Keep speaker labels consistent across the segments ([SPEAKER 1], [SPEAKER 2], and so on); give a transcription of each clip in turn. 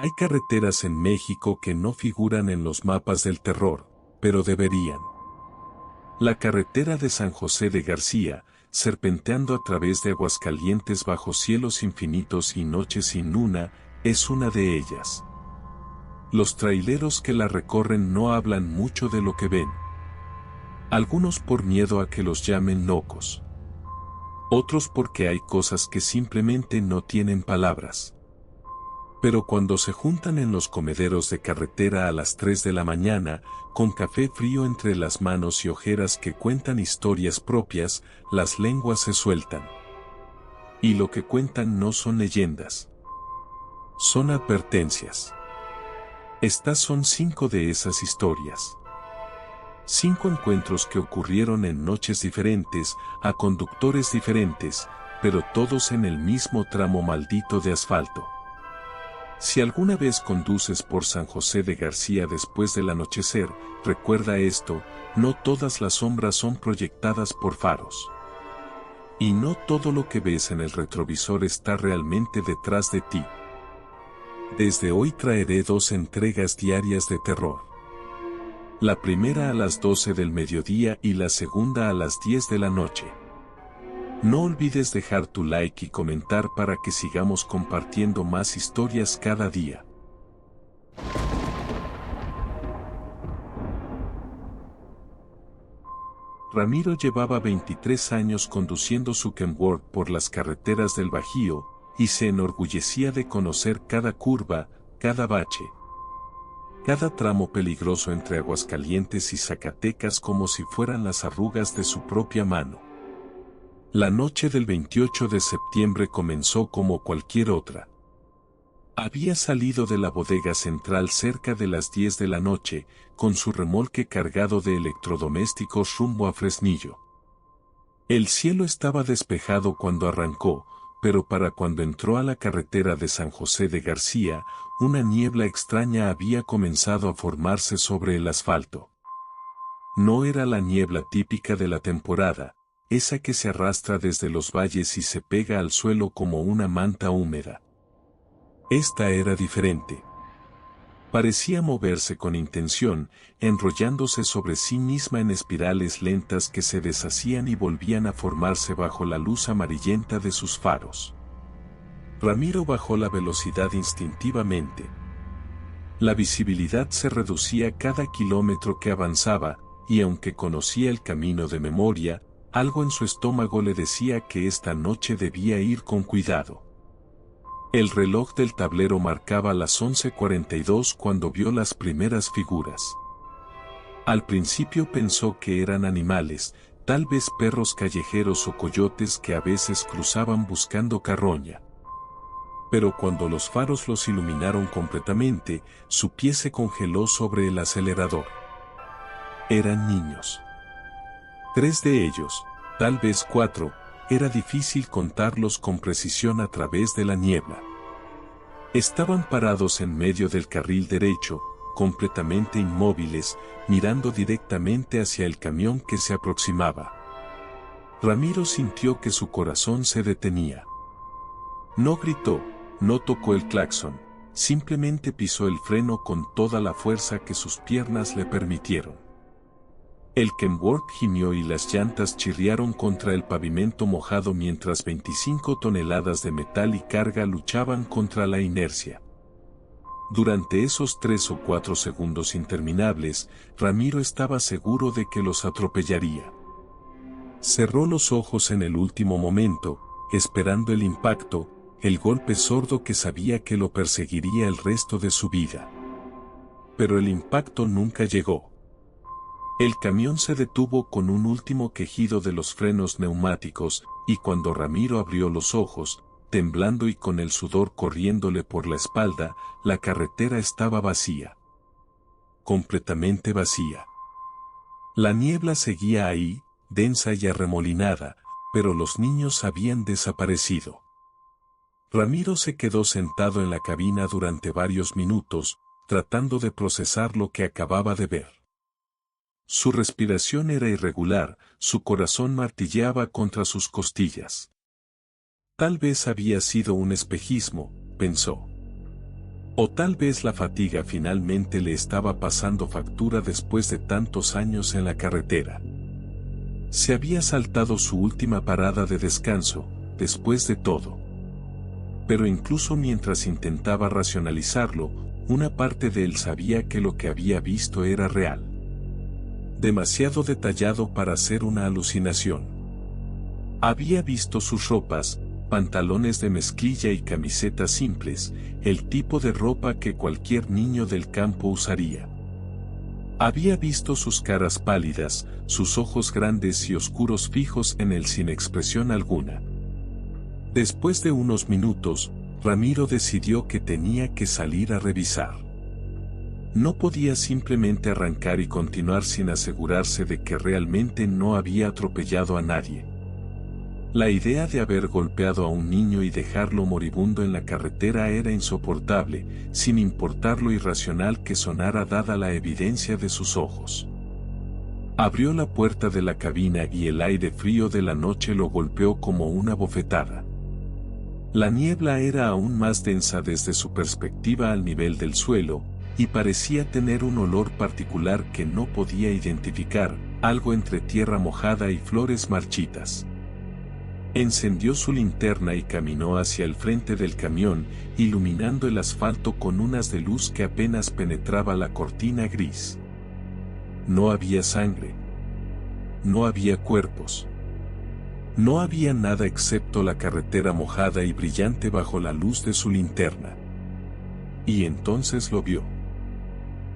[SPEAKER 1] Hay carreteras en México que no figuran en los mapas del terror, pero deberían. La carretera de San José de García, serpenteando a través de Aguascalientes bajo cielos infinitos y noches sin luna, es una de ellas. Los traileros que la recorren no hablan mucho de lo que ven. Algunos por miedo a que los llamen locos. Otros porque hay cosas que simplemente no tienen palabras. Pero cuando se juntan en los comederos de carretera a las 3 de la mañana, con café frío entre las manos y ojeras que cuentan historias propias, las lenguas se sueltan. Y lo que cuentan no son leyendas. Son advertencias. Estas son 5 de esas historias. 5 encuentros que ocurrieron en noches diferentes, a conductores diferentes, pero todos en el mismo tramo maldito de asfalto. Si alguna vez conduces por San José de García después del anochecer, recuerda esto: no todas las sombras son proyectadas por faros. Y no todo lo que ves en el retrovisor está realmente detrás de ti. Desde hoy traeré 2 entregas diarias de terror. La primera a las 12 del mediodía y la segunda a las 10 de la noche. No olvides dejar tu like y comentar para que sigamos compartiendo más historias cada día. Ramiro llevaba 23 años conduciendo su Kenworth por las carreteras del Bajío, y se enorgullecía de conocer cada curva, cada bache, cada tramo peligroso entre Aguascalientes y Zacatecas como si fueran las arrugas de su propia mano. La noche del 28 de septiembre comenzó como cualquier otra. Había salido de la bodega central cerca de las 10 de la noche, con su remolque cargado de electrodomésticos rumbo a Fresnillo. El cielo estaba despejado cuando arrancó, pero para cuando entró a la carretera de San José de García, una niebla extraña había comenzado a formarse sobre el asfalto. No era la niebla típica de la temporada, esa que se arrastra desde los valles y se pega al suelo como una manta húmeda. Esta era diferente. Parecía moverse con intención, enrollándose sobre sí misma en espirales lentas que se deshacían y volvían a formarse bajo la luz amarillenta de sus faros. Ramiro bajó la velocidad instintivamente. La visibilidad se reducía cada kilómetro que avanzaba, y aunque conocía el camino de memoria, algo en su estómago le decía que esta noche debía ir con cuidado. El reloj del tablero marcaba las 11:42 cuando vio las primeras figuras. Al principio pensó que eran animales, tal vez perros callejeros o coyotes que a veces cruzaban buscando carroña. Pero cuando los faros los iluminaron completamente, su pie se congeló sobre el acelerador. Eran niños. 3 de ellos, tal vez 4, era difícil contarlos con precisión a través de la niebla. Estaban parados en medio del carril derecho, completamente inmóviles, mirando directamente hacia el camión que se aproximaba. Ramiro sintió que su corazón se detenía. No gritó, no tocó el claxon, simplemente pisó el freno con toda la fuerza que sus piernas le permitieron. El Kenworth gimió y las llantas chirriaron contra el pavimento mojado mientras 25 toneladas de metal y carga luchaban contra la inercia. Durante esos 3 o 4 segundos interminables, Ramiro estaba seguro de que los atropellaría. Cerró los ojos en el último momento, esperando el impacto, el golpe sordo que sabía que lo perseguiría el resto de su vida. Pero el impacto nunca llegó. El camión se detuvo con un último quejido de los frenos neumáticos, y cuando Ramiro abrió los ojos, temblando y con el sudor corriéndole por la espalda, la carretera estaba vacía. Completamente vacía. La niebla seguía ahí, densa y arremolinada, pero los niños habían desaparecido. Ramiro se quedó sentado en la cabina durante varios minutos, tratando de procesar lo que acababa de ver. Su respiración era irregular, su corazón martilleaba contra sus costillas. Tal vez había sido un espejismo, pensó. O tal vez la fatiga finalmente le estaba pasando factura después de tantos años en la carretera. Se había saltado su última parada de descanso, después de todo. Pero incluso mientras intentaba racionalizarlo, una parte de él sabía que lo que había visto era real. Demasiado detallado para ser una alucinación. Había visto sus ropas, pantalones de mezclilla y camisetas simples, el tipo de ropa que cualquier niño del campo usaría. Había visto sus caras pálidas, sus ojos grandes y oscuros fijos en él sin expresión alguna. Después de unos minutos, Ramiro decidió que tenía que salir a revisar. No podía simplemente arrancar y continuar sin asegurarse de que realmente no había atropellado a nadie. La idea de haber golpeado a un niño y dejarlo moribundo en la carretera era insoportable, sin importar lo irracional que sonara dada la evidencia de sus ojos. Abrió la puerta de la cabina y el aire frío de la noche lo golpeó como una bofetada. La niebla era aún más densa desde su perspectiva al nivel del suelo, y parecía tener un olor particular que no podía identificar, algo entre tierra mojada y flores marchitas. Encendió su linterna y caminó hacia el frente del camión, iluminando el asfalto con un haz de luz que apenas penetraba la cortina gris. No había sangre. No había cuerpos. No había nada excepto la carretera mojada y brillante bajo la luz de su linterna. Y entonces lo vio.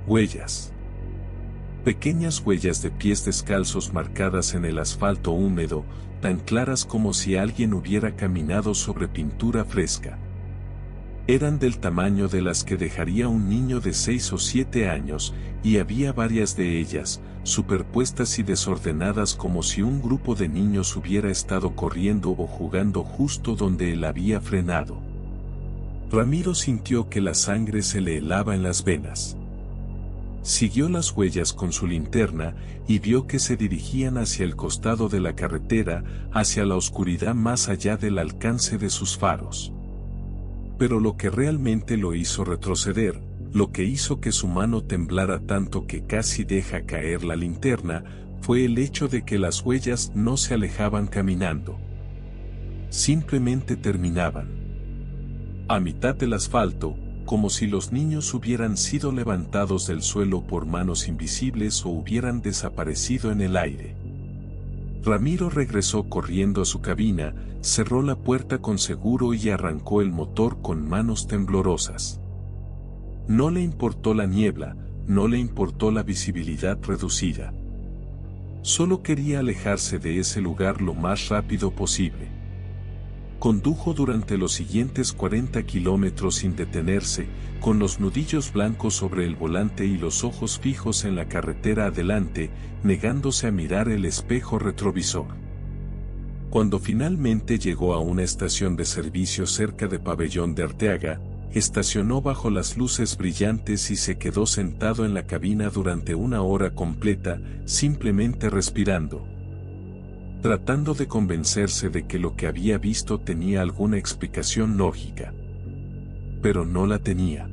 [SPEAKER 1] Huellas. Pequeñas huellas de pies descalzos marcadas en el asfalto húmedo, tan claras como si alguien hubiera caminado sobre pintura fresca. Eran del tamaño de las que dejaría un niño de 6 o 7 años, y había varias de ellas, superpuestas y desordenadas como si un grupo de niños hubiera estado corriendo o jugando justo donde él había frenado. Ramiro sintió que la sangre se le helaba en las venas. Siguió las huellas con su linterna y vio que se dirigían hacia el costado de la carretera, hacia la oscuridad más allá del alcance de sus faros. Pero lo que realmente lo hizo retroceder, lo que hizo que su mano temblara tanto que casi deja caer la linterna, fue el hecho de que las huellas no se alejaban caminando. Simplemente terminaban. A mitad del asfalto, como si los niños hubieran sido levantados del suelo por manos invisibles o hubieran desaparecido en el aire. Ramiro regresó corriendo a su cabina, cerró la puerta con seguro y arrancó el motor con manos temblorosas. No le importó la niebla, no le importó la visibilidad reducida. Solo quería alejarse de ese lugar lo más rápido posible. Condujo durante los siguientes 40 kilómetros sin detenerse, con los nudillos blancos sobre el volante y los ojos fijos en la carretera adelante, negándose a mirar el espejo retrovisor. Cuando finalmente llegó a una estación de servicio cerca de Pabellón de Arteaga, estacionó bajo las luces brillantes y se quedó sentado en la cabina durante una hora completa, simplemente respirando, tratando de convencerse de que lo que había visto tenía alguna explicación lógica. Pero no la tenía.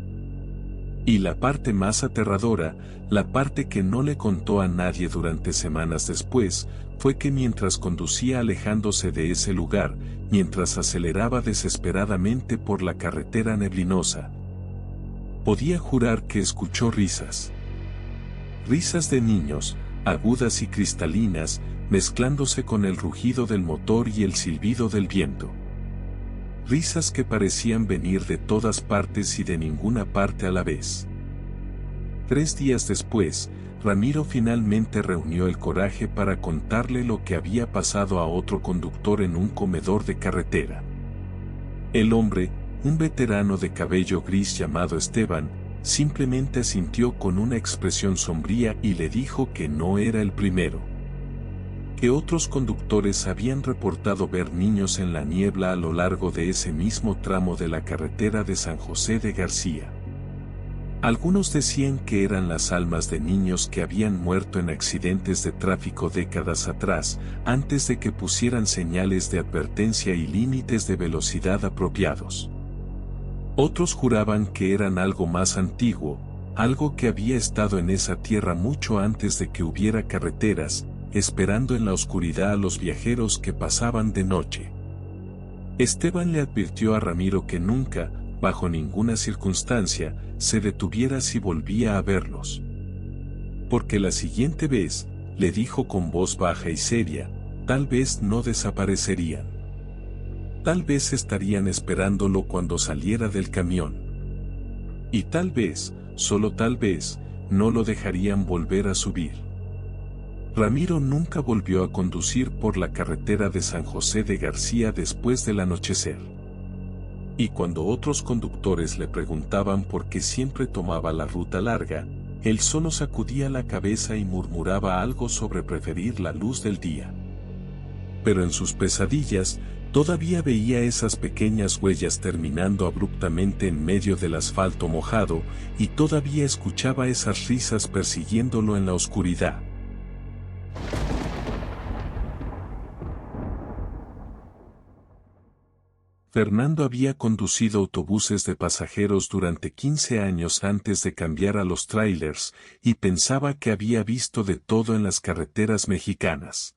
[SPEAKER 1] Y la parte más aterradora, la parte que no le contó a nadie durante semanas después, fue que mientras conducía alejándose de ese lugar, mientras aceleraba desesperadamente por la carretera neblinosa, podía jurar que escuchó risas. Risas de niños, agudas y cristalinas, mezclándose con el rugido del motor y el silbido del viento. Risas que parecían venir de todas partes y de ninguna parte a la vez. 3 días después, Ramiro finalmente reunió el coraje para contarle lo que había pasado a otro conductor en un comedor de carretera. El hombre, un veterano de cabello gris llamado Esteban, simplemente asintió con una expresión sombría y le dijo que no era el primero. Que otros conductores habían reportado ver niños en la niebla a lo largo de ese mismo tramo de la carretera de San José de García. Algunos decían que eran las almas de niños que habían muerto en accidentes de tráfico décadas atrás, antes de que pusieran señales de advertencia y límites de velocidad apropiados. Otros juraban que eran algo más antiguo, algo que había estado en esa tierra mucho antes de que hubiera carreteras, esperando en la oscuridad a los viajeros que pasaban de noche. Esteban le advirtió a Ramiro que nunca, bajo ninguna circunstancia, se detuviera si volvía a verlos. Porque la siguiente vez, le dijo con voz baja y seria, tal vez no desaparecerían. Tal vez estarían esperándolo cuando saliera del camión. Y tal vez, solo tal vez, no lo dejarían volver a subir. Ramiro nunca volvió a conducir por la carretera de San José de García después del anochecer. Y cuando otros conductores le preguntaban por qué siempre tomaba la ruta larga, él solo sacudía la cabeza y murmuraba algo sobre preferir la luz del día. Pero en sus pesadillas, todavía veía esas pequeñas huellas terminando abruptamente en medio del asfalto mojado, y todavía escuchaba esas risas persiguiéndolo en la oscuridad. Fernando había conducido autobuses de pasajeros durante 15 años antes de cambiar a los trailers, y pensaba que había visto de todo en las carreteras mexicanas.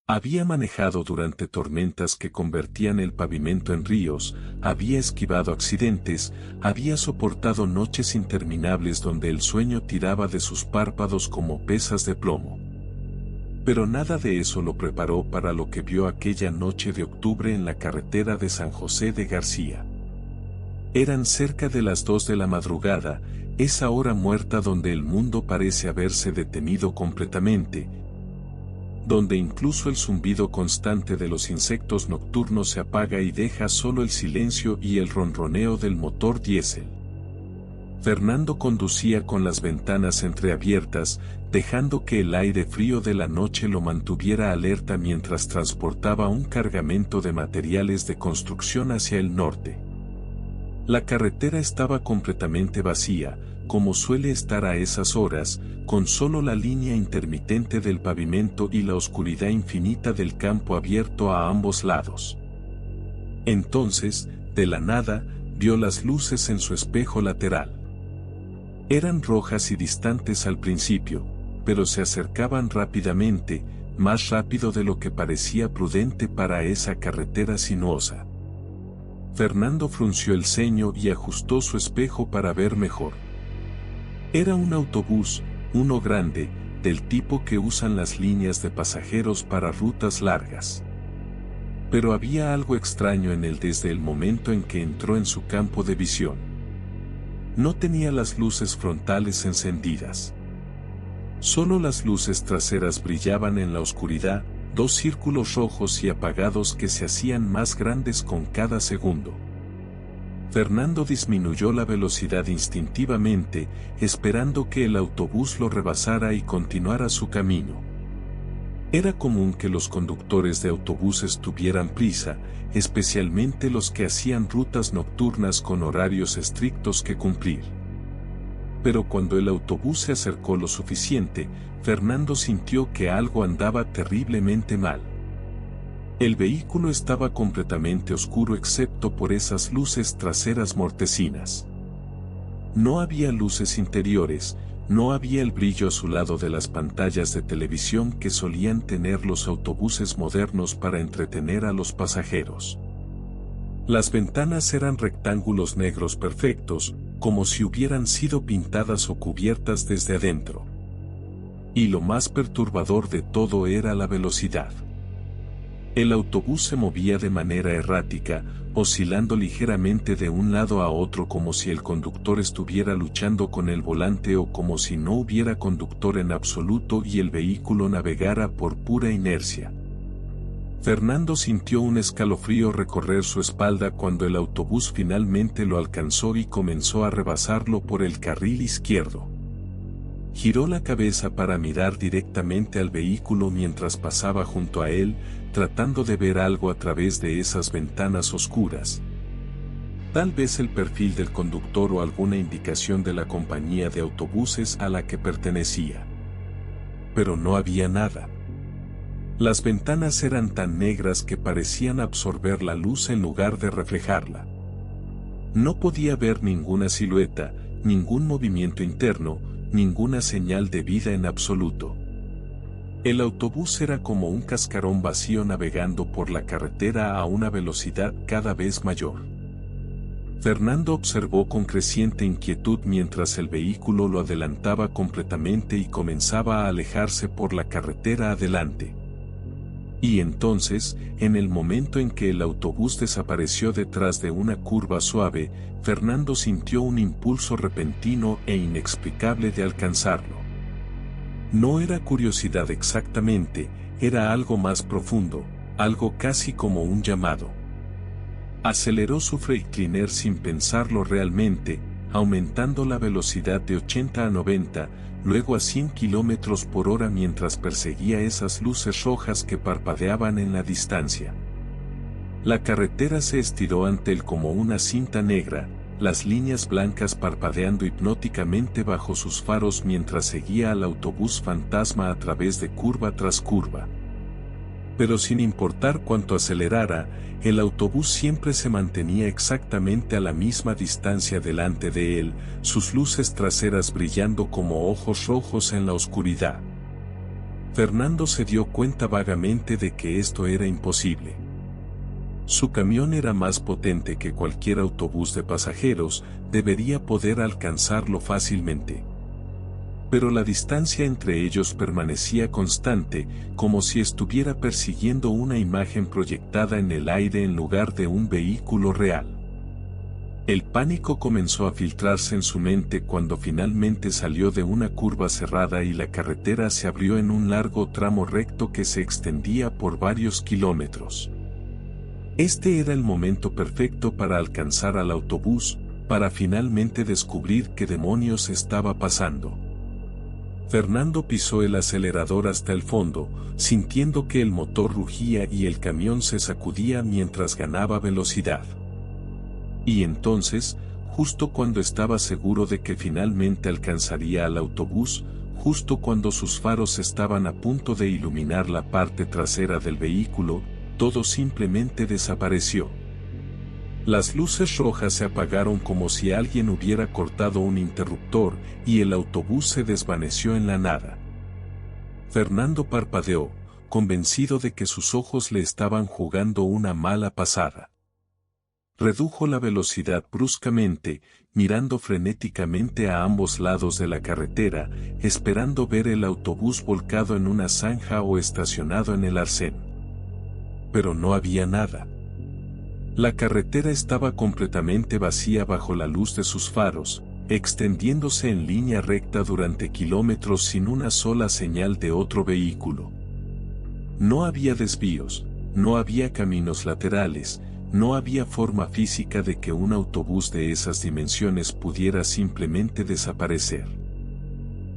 [SPEAKER 1] Había manejado durante tormentas que convertían el pavimento en ríos, había esquivado accidentes, había soportado noches interminables donde el sueño tiraba de sus párpados como pesas de plomo. Pero nada de eso lo preparó para lo que vio aquella noche de octubre en la carretera de San José de García. Eran cerca de las 2 de la madrugada, esa hora muerta donde el mundo parece haberse detenido completamente, donde incluso el zumbido constante de los insectos nocturnos se apaga y deja solo el silencio y el ronroneo del motor diésel. Fernando conducía con las ventanas entreabiertas, dejando que el aire frío de la noche lo mantuviera alerta mientras transportaba un cargamento de materiales de construcción hacia el norte. La carretera estaba completamente vacía, como suele estar a esas horas, con solo la línea intermitente del pavimento y la oscuridad infinita del campo abierto a ambos lados. Entonces, de la nada, vio las luces en su espejo lateral. Eran rojas y distantes al principio, pero se acercaban rápidamente, más rápido de lo que parecía prudente para esa carretera sinuosa. Fernando frunció el ceño y ajustó su espejo para ver mejor. Era un autobús, uno grande, del tipo que usan las líneas de pasajeros para rutas largas. Pero había algo extraño en él desde el momento en que entró en su campo de visión. No tenía las luces frontales encendidas. Solo las luces traseras brillaban en la oscuridad, 2 círculos rojos y apagados que se hacían más grandes con cada segundo. Fernando disminuyó la velocidad instintivamente, esperando que el autobús lo rebasara y continuara su camino. Era común que los conductores de autobuses tuvieran prisa, especialmente los que hacían rutas nocturnas con horarios estrictos que cumplir. Pero cuando el autobús se acercó lo suficiente, Fernando sintió que algo andaba terriblemente mal. El vehículo estaba completamente oscuro excepto por esas luces traseras mortecinas. No había luces interiores, no había el brillo azulado de las pantallas de televisión que solían tener los autobuses modernos para entretener a los pasajeros. Las ventanas eran rectángulos negros perfectos, como si hubieran sido pintadas o cubiertas desde adentro. Y lo más perturbador de todo era la velocidad. El autobús se movía de manera errática, oscilando ligeramente de un lado a otro como si el conductor estuviera luchando con el volante o como si no hubiera conductor en absoluto y el vehículo navegara por pura inercia. Fernando sintió un escalofrío recorrer su espalda cuando el autobús finalmente lo alcanzó y comenzó a rebasarlo por el carril izquierdo. Giró la cabeza para mirar directamente al vehículo mientras pasaba junto a él, tratando de ver algo a través de esas ventanas oscuras. Tal vez el perfil del conductor o alguna indicación de la compañía de autobuses a la que pertenecía. Pero no había nada. Las ventanas eran tan negras que parecían absorber la luz en lugar de reflejarla. No podía ver ninguna silueta, ningún movimiento interno, ninguna señal de vida en absoluto. El autobús era como un cascarón vacío navegando por la carretera a una velocidad cada vez mayor. Fernando observó con creciente inquietud mientras el vehículo lo adelantaba completamente y comenzaba a alejarse por la carretera adelante. Y entonces, en el momento en que el autobús desapareció detrás de una curva suave, Fernando sintió un impulso repentino e inexplicable de alcanzarlo. No era curiosidad exactamente, era algo más profundo, algo casi como un llamado. Aceleró su Freightliner sin pensarlo realmente, aumentando la velocidad de 80 a 90, luego a 100 km por hora mientras perseguía esas luces rojas que parpadeaban en la distancia. La carretera se estiró ante él como una cinta negra, las líneas blancas parpadeando hipnóticamente bajo sus faros mientras seguía al autobús fantasma a través de curva tras curva. Pero sin importar cuánto acelerara, el autobús siempre se mantenía exactamente a la misma distancia delante de él, sus luces traseras brillando como ojos rojos en la oscuridad. Fernando se dio cuenta vagamente de que esto era imposible. Su camión era más potente que cualquier autobús de pasajeros, debería poder alcanzarlo fácilmente. Pero la distancia entre ellos permanecía constante, como si estuviera persiguiendo una imagen proyectada en el aire en lugar de un vehículo real. El pánico comenzó a filtrarse en su mente cuando finalmente salió de una curva cerrada y la carretera se abrió en un largo tramo recto que se extendía por varios kilómetros. Este era el momento perfecto para alcanzar al autobús, para finalmente descubrir qué demonios estaba pasando. Fernando pisó el acelerador hasta el fondo, sintiendo que el motor rugía y el camión se sacudía mientras ganaba velocidad. Y entonces, justo cuando estaba seguro de que finalmente alcanzaría al autobús, justo cuando sus faros estaban a punto de iluminar la parte trasera del vehículo, todo simplemente desapareció. Las luces rojas se apagaron como si alguien hubiera cortado un interruptor y el autobús se desvaneció en la nada. Fernando parpadeó, convencido de que sus ojos le estaban jugando una mala pasada. Redujo la velocidad bruscamente, mirando frenéticamente a ambos lados de la carretera, esperando ver el autobús volcado en una zanja o estacionado en el arcén. Pero no había nada. La carretera estaba completamente vacía bajo la luz de sus faros, extendiéndose en línea recta durante kilómetros sin una sola señal de otro vehículo. No había desvíos, no había caminos laterales, no había forma física de que un autobús de esas dimensiones pudiera simplemente desaparecer.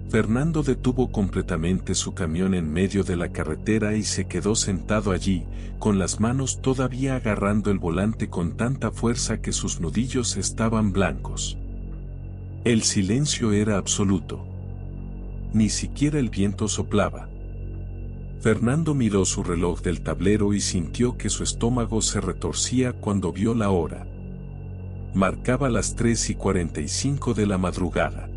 [SPEAKER 1] Fernando detuvo completamente su camión en medio de la carretera y se quedó sentado allí, con las manos todavía agarrando el volante con tanta fuerza que sus nudillos estaban blancos. El silencio era absoluto. Ni siquiera el viento soplaba. Fernando miró su reloj del tablero y sintió que su estómago se retorcía cuando vio la hora. Marcaba las 3:45 de la madrugada.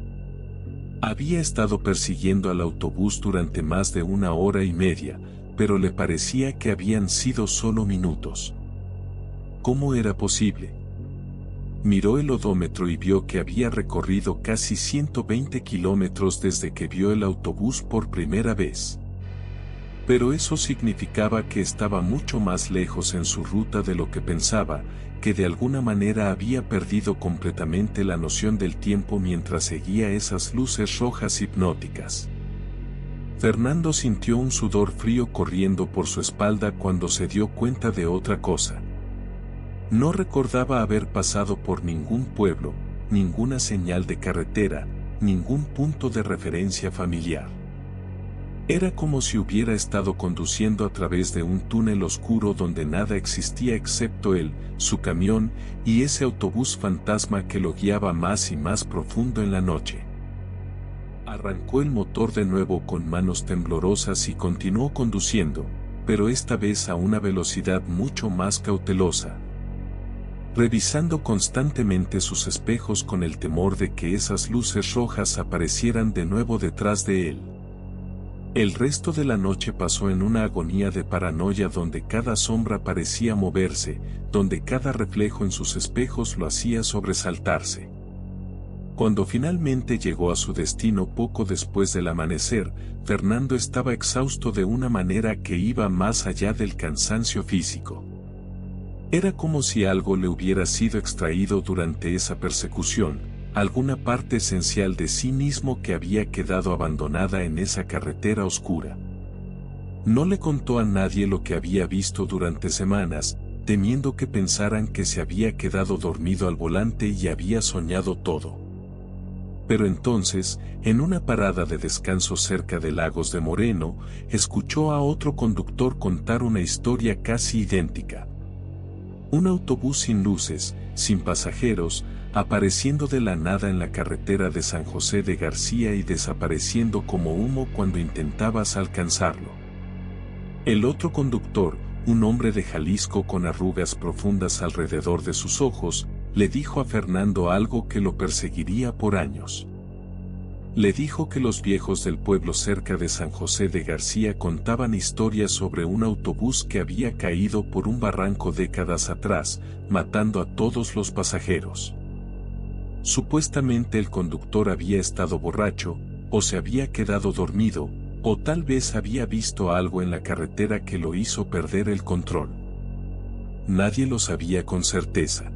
[SPEAKER 1] Había estado persiguiendo al autobús durante más de 1 hora y media, pero le parecía que habían sido solo minutos. ¿Cómo era posible? Miró el odómetro y vio que había recorrido casi 120 kilómetros desde que vio el autobús por primera vez. Pero eso significaba que estaba mucho más lejos en su ruta de lo que pensaba, que de alguna manera había perdido completamente la noción del tiempo mientras seguía esas luces rojas hipnóticas. Fernando sintió un sudor frío corriendo por su espalda cuando se dio cuenta de otra cosa. No recordaba haber pasado por ningún pueblo, ninguna señal de carretera, ningún punto de referencia familiar. Era como si hubiera estado conduciendo a través de un túnel oscuro donde nada existía excepto él, su camión, y ese autobús fantasma que lo guiaba más y más profundo en la noche. Arrancó el motor de nuevo con manos temblorosas y continuó conduciendo, pero esta vez a una velocidad mucho más cautelosa. revisando constantemente sus espejos con el temor de que esas luces rojas aparecieran de nuevo detrás de él. El resto de la noche pasó en una agonía de paranoia donde cada sombra parecía moverse, donde cada reflejo en sus espejos lo hacía sobresaltarse. Cuando finalmente llegó a su destino poco después del amanecer, Fernando estaba exhausto de una manera que iba más allá del cansancio físico. Era como si algo le hubiera sido extraído durante esa persecución, alguna parte esencial de sí mismo que había quedado abandonada en esa carretera oscura. No le contó a nadie lo que había visto durante semanas, temiendo que pensaran que se había quedado dormido al volante y había soñado todo. Pero entonces, en una parada de descanso cerca de Lagos de Moreno, escuchó a otro conductor contar una historia casi idéntica. Un autobús sin luces, sin pasajeros, apareciendo de la nada en la carretera de San José de García y desapareciendo como humo cuando intentabas alcanzarlo. El otro conductor, un hombre de Jalisco con arrugas profundas alrededor de sus ojos, le dijo a Fernando algo que lo perseguiría por años. Le dijo que los viejos del pueblo cerca de San José de García contaban historias sobre un autobús que había caído por un barranco décadas atrás, matando a todos los pasajeros. Supuestamente el conductor había estado borracho, o se había quedado dormido, o tal vez había visto algo en la carretera que lo hizo perder el control. Nadie lo sabía con certeza.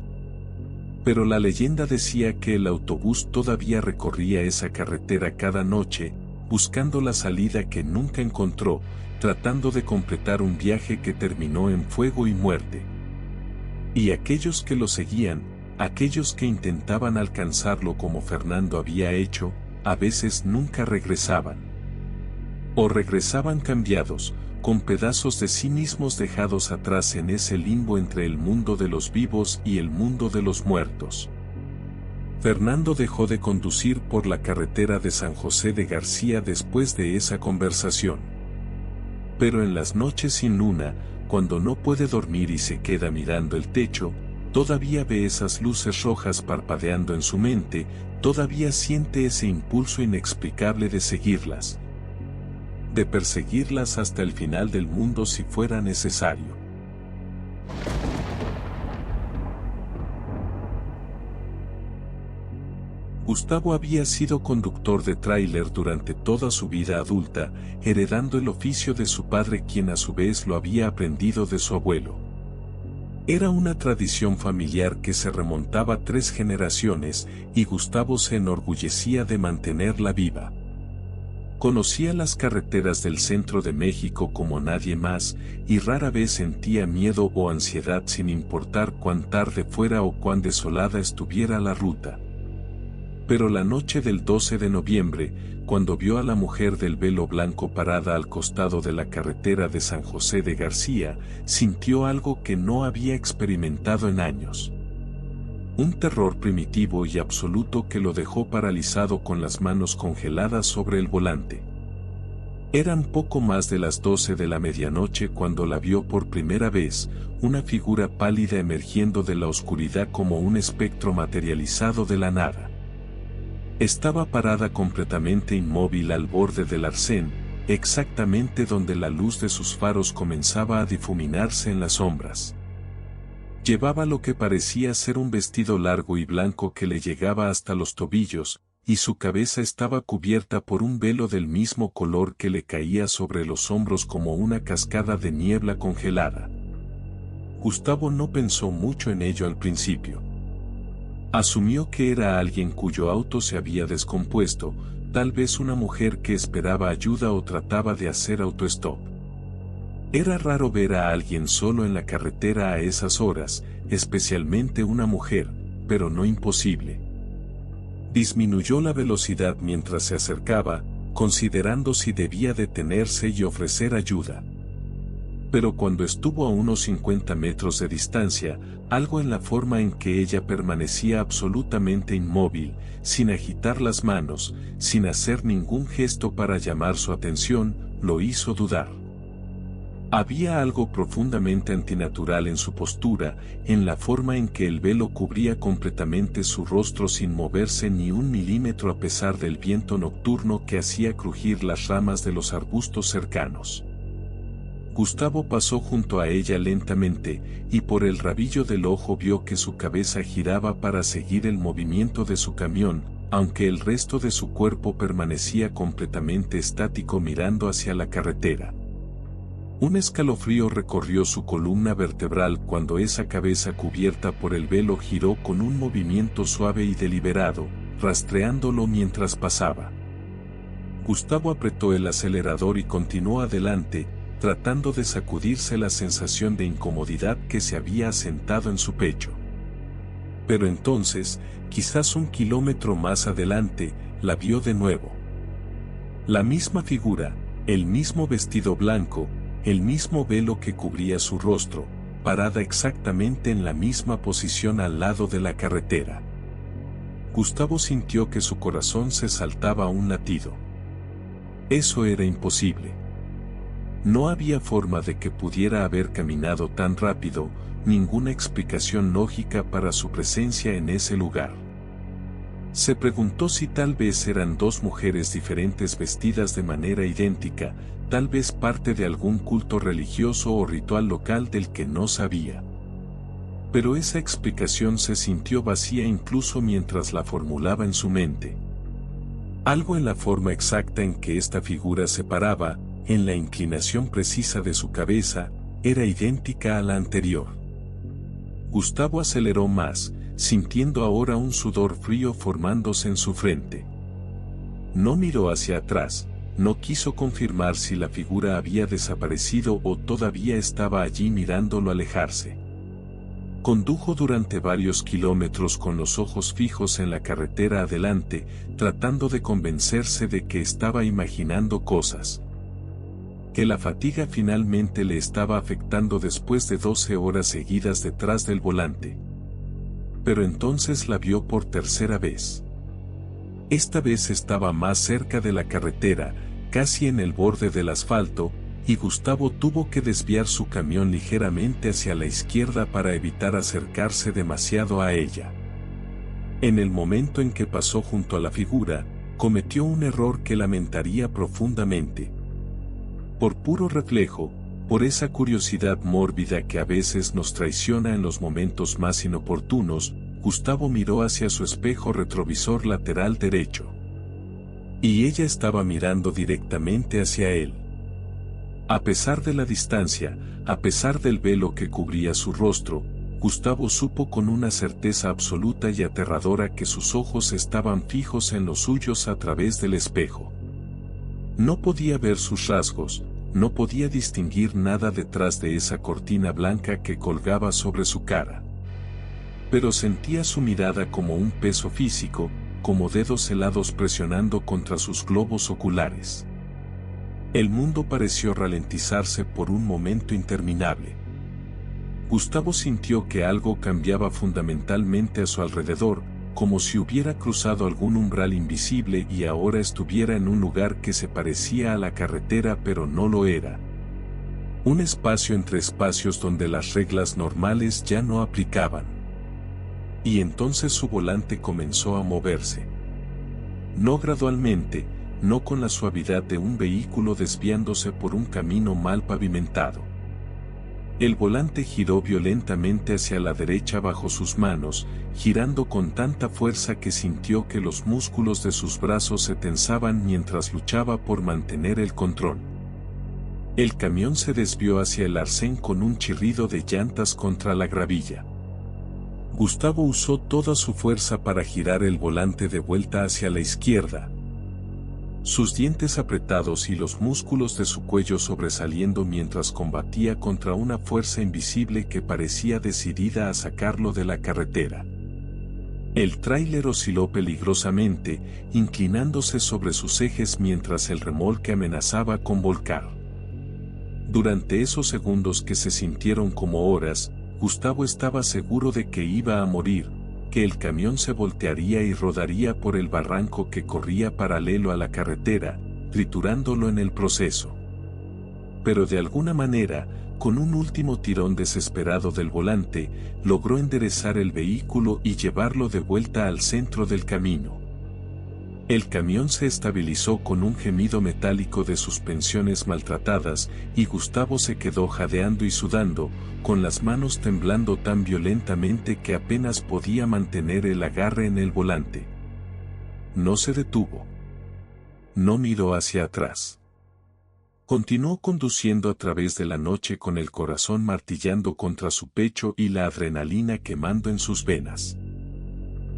[SPEAKER 1] Pero la leyenda decía que el autobús todavía recorría esa carretera cada noche, buscando la salida que nunca encontró, tratando de completar un viaje que terminó en fuego y muerte. Y aquellos que lo seguían, aquellos que intentaban alcanzarlo como Fernando había hecho, a veces nunca regresaban. O regresaban cambiados, con pedazos de sí mismos dejados atrás en ese limbo entre el mundo de los vivos y el mundo de los muertos. Fernando dejó de conducir por la carretera de San José de García después de esa conversación. Pero en las noches sin luna, cuando no puede dormir y se queda mirando el techo, todavía ve esas luces rojas parpadeando en su mente, todavía siente ese impulso inexplicable de seguirlas, de perseguirlas hasta el final del mundo si fuera necesario. Gustavo había sido conductor de tráiler durante toda su vida adulta, heredando el oficio de su padre, quien a su vez lo había aprendido de su abuelo. Era una tradición familiar que se remontaba 3 generaciones, y Gustavo se enorgullecía de mantenerla viva. Conocía las carreteras del centro de México como nadie más, y rara vez sentía miedo o ansiedad sin importar cuán tarde fuera o cuán desolada estuviera la ruta. Pero la noche del 12 de noviembre, cuando vio a la mujer del velo blanco parada al costado de la carretera de San José de García, sintió algo que no había experimentado en años. Un terror primitivo y absoluto que lo dejó paralizado con las manos congeladas sobre el volante. Eran poco más de las 12 de la medianoche cuando la vio por primera vez, una figura pálida emergiendo de la oscuridad como un espectro materializado de la nada. Estaba parada completamente inmóvil al borde del arcén, exactamente donde la luz de sus faros comenzaba a difuminarse en las sombras. Llevaba lo que parecía ser un vestido largo y blanco que le llegaba hasta los tobillos, y su cabeza estaba cubierta por un velo del mismo color que le caía sobre los hombros como una cascada de niebla congelada. Gustavo no pensó mucho en ello al principio. Asumió que era alguien cuyo auto se había descompuesto, tal vez una mujer que esperaba ayuda o trataba de hacer autostop. Era raro ver a alguien solo en la carretera a esas horas, especialmente una mujer, pero no imposible. Disminuyó la velocidad mientras se acercaba, considerando si debía detenerse y ofrecer ayuda. Pero cuando estuvo a unos 50 metros de distancia, algo en la forma en que ella permanecía absolutamente inmóvil, sin agitar las manos, sin hacer ningún gesto para llamar su atención, lo hizo dudar. Había algo profundamente antinatural en su postura, en la forma en que el velo cubría completamente su rostro sin moverse ni un milímetro a pesar del viento nocturno que hacía crujir las ramas de los arbustos cercanos. Gustavo pasó junto a ella lentamente, y por el rabillo del ojo vio que su cabeza giraba para seguir el movimiento de su camión, aunque el resto de su cuerpo permanecía completamente estático mirando hacia la carretera. Un escalofrío recorrió su columna vertebral cuando esa cabeza cubierta por el velo giró con un movimiento suave y deliberado, rastreándolo mientras pasaba. Gustavo apretó el acelerador y continuó adelante, tratando de sacudirse la sensación de incomodidad que se había asentado en su pecho. Pero entonces, quizás 1 kilómetro más adelante, la vio de nuevo. La misma figura, el mismo vestido blanco, el mismo velo que cubría su rostro, parada exactamente en la misma posición al lado de la carretera. Gustavo sintió que su corazón se saltaba a un latido. Eso era imposible. No había forma de que pudiera haber caminado tan rápido, ninguna explicación lógica para su presencia en ese lugar. Se preguntó si tal vez eran dos mujeres diferentes vestidas de manera idéntica, tal vez parte de algún culto religioso o ritual local del que no sabía. Pero esa explicación se sintió vacía incluso mientras la formulaba en su mente. Algo en la forma exacta en que esta figura se paraba, en la inclinación precisa de su cabeza, era idéntica a la anterior. Gustavo aceleró más, sintiendo ahora un sudor frío formándose en su frente. No miró hacia atrás, no quiso confirmar si la figura había desaparecido o todavía estaba allí mirándolo alejarse. Condujo durante varios kilómetros con los ojos fijos en la carretera adelante, tratando de convencerse de que estaba imaginando cosas. Que la fatiga finalmente le estaba afectando después de 12 horas seguidas detrás del volante. Pero entonces la vio por tercera vez. Esta vez estaba más cerca de la carretera, casi en el borde del asfalto, y Gustavo tuvo que desviar su camión ligeramente hacia la izquierda para evitar acercarse demasiado a ella. En el momento en que pasó junto a la figura, cometió un error que lamentaría profundamente. Por puro reflejo, por esa curiosidad mórbida que a veces nos traiciona en los momentos más inoportunos, Gustavo miró hacia su espejo retrovisor lateral derecho. Y ella estaba mirando directamente hacia él. A pesar de la distancia, a pesar del velo que cubría su rostro, Gustavo supo con una certeza absoluta y aterradora que sus ojos estaban fijos en los suyos a través del espejo. No podía ver sus rasgos, no podía distinguir nada detrás de esa cortina blanca que colgaba sobre su cara. Pero sentía su mirada como un peso físico, como dedos helados presionando contra sus globos oculares. El mundo pareció ralentizarse por un momento interminable. Gustavo sintió que algo cambiaba fundamentalmente a su alrededor, como si hubiera cruzado algún umbral invisible y ahora estuviera en un lugar que se parecía a la carretera pero no lo era. Un espacio entre espacios donde las reglas normales ya no aplicaban. Y entonces su volante comenzó a moverse. No gradualmente, no con la suavidad de un vehículo desviándose por un camino mal pavimentado. El volante giró violentamente hacia la derecha bajo sus manos, girando con tanta fuerza que sintió que los músculos de sus brazos se tensaban mientras luchaba por mantener el control. El camión se desvió hacia el arcén con un chirrido de llantas contra la gravilla. Gustavo usó toda su fuerza para girar el volante de vuelta hacia la izquierda. Sus dientes apretados y los músculos de su cuello sobresaliendo mientras combatía contra una fuerza invisible que parecía decidida a sacarlo de la carretera. El tráiler osciló peligrosamente, inclinándose sobre sus ejes mientras el remolque amenazaba con volcar. Durante esos segundos que se sintieron como horas, Gustavo estaba seguro de que iba a morir, que el camión se voltearía y rodaría por el barranco que corría paralelo a la carretera, triturándolo en el proceso. pero de alguna manera, con un último tirón desesperado del volante, logró enderezar el vehículo y llevarlo de vuelta al centro del camino. El camión se estabilizó con un gemido metálico de suspensiones maltratadas y Gustavo se quedó jadeando y sudando, con las manos temblando tan violentamente que apenas podía mantener el agarre en el volante. No se detuvo. No miró hacia atrás. Continuó conduciendo a través de la noche con el corazón martillando contra su pecho y la adrenalina quemando en sus venas.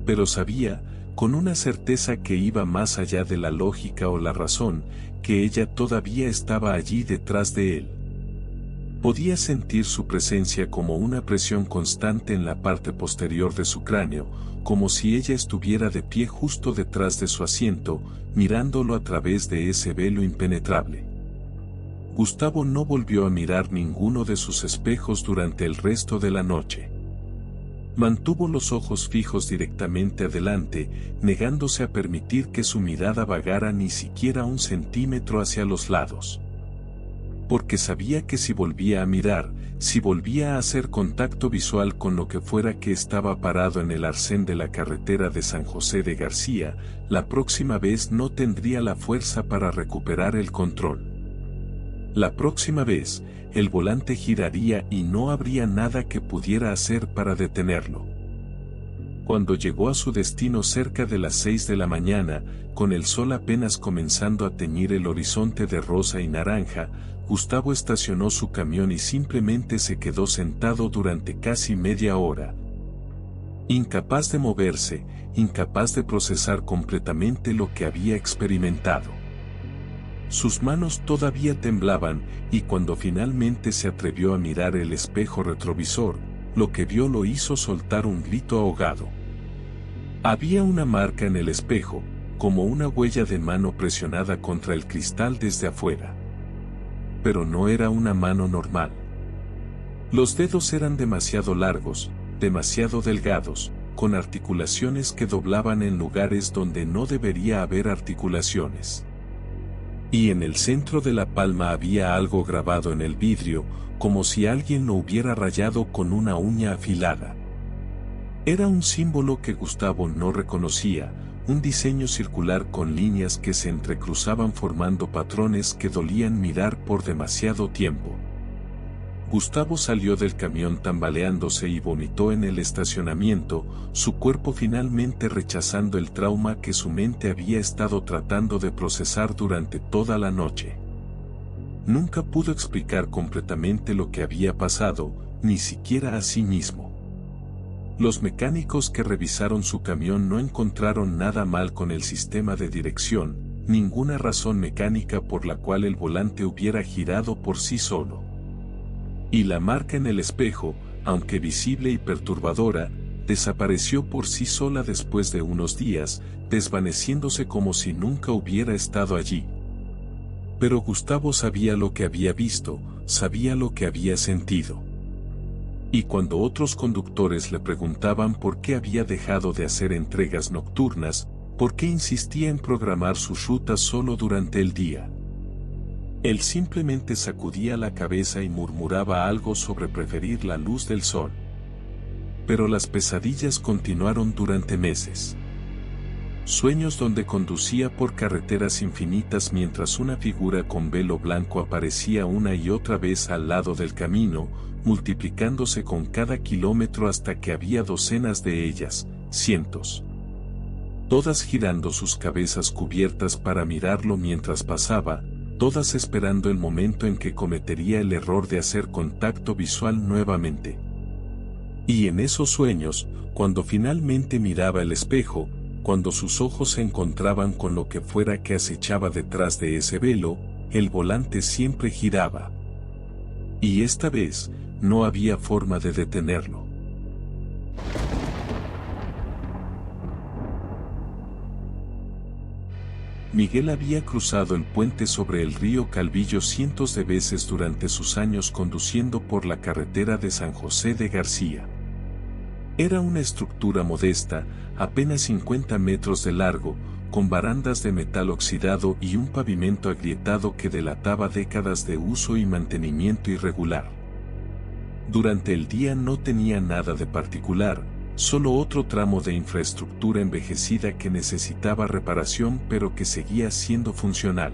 [SPEAKER 1] Pero sabía, con una certeza que iba más allá de la lógica o la razón, que ella todavía estaba allí detrás de él. Podía sentir su presencia como una presión constante en la parte posterior de su cráneo, como si ella estuviera de pie justo detrás de su asiento, mirándolo a través de ese velo impenetrable. Gustavo no volvió a mirar ninguno de sus espejos durante el resto de la noche. Mantuvo los ojos fijos directamente adelante, negándose a permitir que su mirada vagara ni siquiera un centímetro hacia los lados. Porque sabía que si volvía a mirar, si volvía a hacer contacto visual con lo que fuera que estaba parado en el arcén de la carretera de San José de García, la próxima vez no tendría la fuerza para recuperar el control. La próxima vez, el volante giraría y no habría nada que pudiera hacer para detenerlo. Cuando llegó a su destino cerca de las 6 de la mañana, con el sol apenas comenzando a teñir el horizonte de rosa y naranja, Gustavo estacionó su camión y simplemente se quedó sentado durante casi media hora. Incapaz de moverse, incapaz de procesar completamente lo que había experimentado. Sus manos todavía temblaban, y cuando finalmente se atrevió a mirar el espejo retrovisor, lo que vio lo hizo soltar un grito ahogado. Había una marca en el espejo, como una huella de mano presionada contra el cristal desde afuera. Pero no era una mano normal. Los dedos eran demasiado largos, demasiado delgados, con articulaciones que doblaban en lugares donde no debería haber articulaciones. Y en el centro de la palma había algo grabado en el vidrio, como si alguien lo hubiera rayado con una uña afilada. Era un símbolo que Gustavo no reconocía, un diseño circular con líneas que se entrecruzaban formando patrones que dolían mirar por demasiado tiempo. Gustavo salió del camión tambaleándose y vomitó en el estacionamiento, su cuerpo finalmente rechazando el trauma que su mente había estado tratando de procesar durante toda la noche. Nunca pudo explicar completamente lo que había pasado, ni siquiera a sí mismo. Los mecánicos que revisaron su camión no encontraron nada mal con el sistema de dirección, ninguna razón mecánica por la cual el volante hubiera girado por sí solo. Y la marca en el espejo, aunque visible y perturbadora, desapareció por sí sola después de unos días, desvaneciéndose como si nunca hubiera estado allí. Pero Gustavo sabía lo que había visto, sabía lo que había sentido. Y cuando otros conductores le preguntaban por qué había dejado de hacer entregas nocturnas, por qué insistía en programar sus rutas solo durante el día, él simplemente sacudía la cabeza y murmuraba algo sobre preferir la luz del sol. Pero las pesadillas continuaron durante meses. Sueños donde conducía por carreteras infinitas mientras una figura con velo blanco aparecía una y otra vez al lado del camino, multiplicándose con cada kilómetro hasta que había docenas de ellas, cientos. Todas girando sus cabezas cubiertas para mirarlo mientras pasaba, todas esperando el momento en que cometería el error de hacer contacto visual nuevamente. Y en esos sueños, cuando finalmente miraba el espejo, cuando sus ojos se encontraban con lo que fuera que acechaba detrás de ese velo, el volante siempre giraba. Y esta vez, no había forma de detenerlo. Miguel había cruzado el puente sobre el río Calvillo cientos de veces durante sus años conduciendo por la carretera de San José de García. Era una estructura modesta, apenas 50 metros de largo, con barandas de metal oxidado y un pavimento agrietado que delataba décadas de uso y mantenimiento irregular. Durante el día no tenía nada de particular, solo otro tramo de infraestructura envejecida que necesitaba reparación pero que seguía siendo funcional.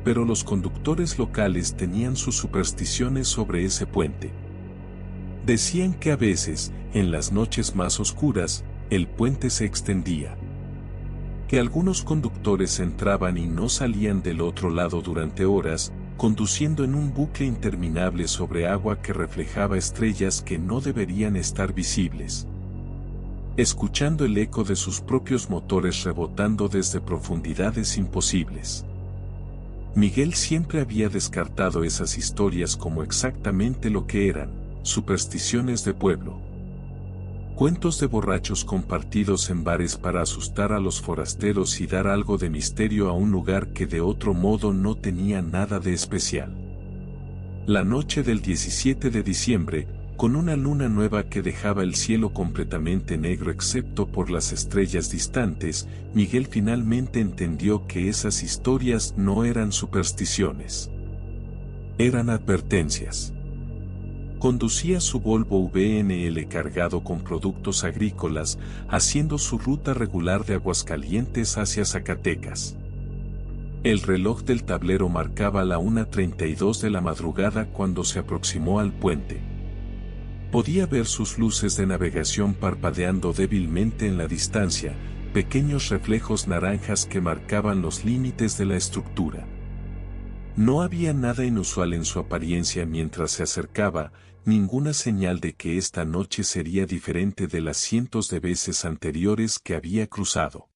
[SPEAKER 1] Pero los conductores locales tenían sus supersticiones sobre ese puente. Decían que a veces, en las noches más oscuras, el puente se extendía. Que algunos conductores entraban y no salían del otro lado durante horas, conduciendo en un bucle interminable sobre agua que reflejaba estrellas que no deberían estar visibles. Escuchando el eco de sus propios motores rebotando desde profundidades imposibles. Miguel siempre había descartado esas historias como exactamente lo que eran, supersticiones de pueblo. Cuentos de borrachos compartidos en bares para asustar a los forasteros y dar algo de misterio a un lugar que de otro modo no tenía nada de especial. La noche del 17 de diciembre, con una luna nueva que dejaba el cielo completamente negro excepto por las estrellas distantes, Miguel finalmente entendió que esas historias no eran supersticiones. Eran advertencias. Conducía su Volvo VNL cargado con productos agrícolas, haciendo su ruta regular de Aguascalientes hacia Zacatecas. El reloj del tablero marcaba la 1:32 de la madrugada cuando se aproximó al puente. Podía ver sus luces de navegación parpadeando débilmente en la distancia, pequeños reflejos naranjas que marcaban los límites de la estructura. No había nada inusual en su apariencia mientras se acercaba, ninguna señal de que esta noche sería diferente de las cientos de veces anteriores que había cruzado.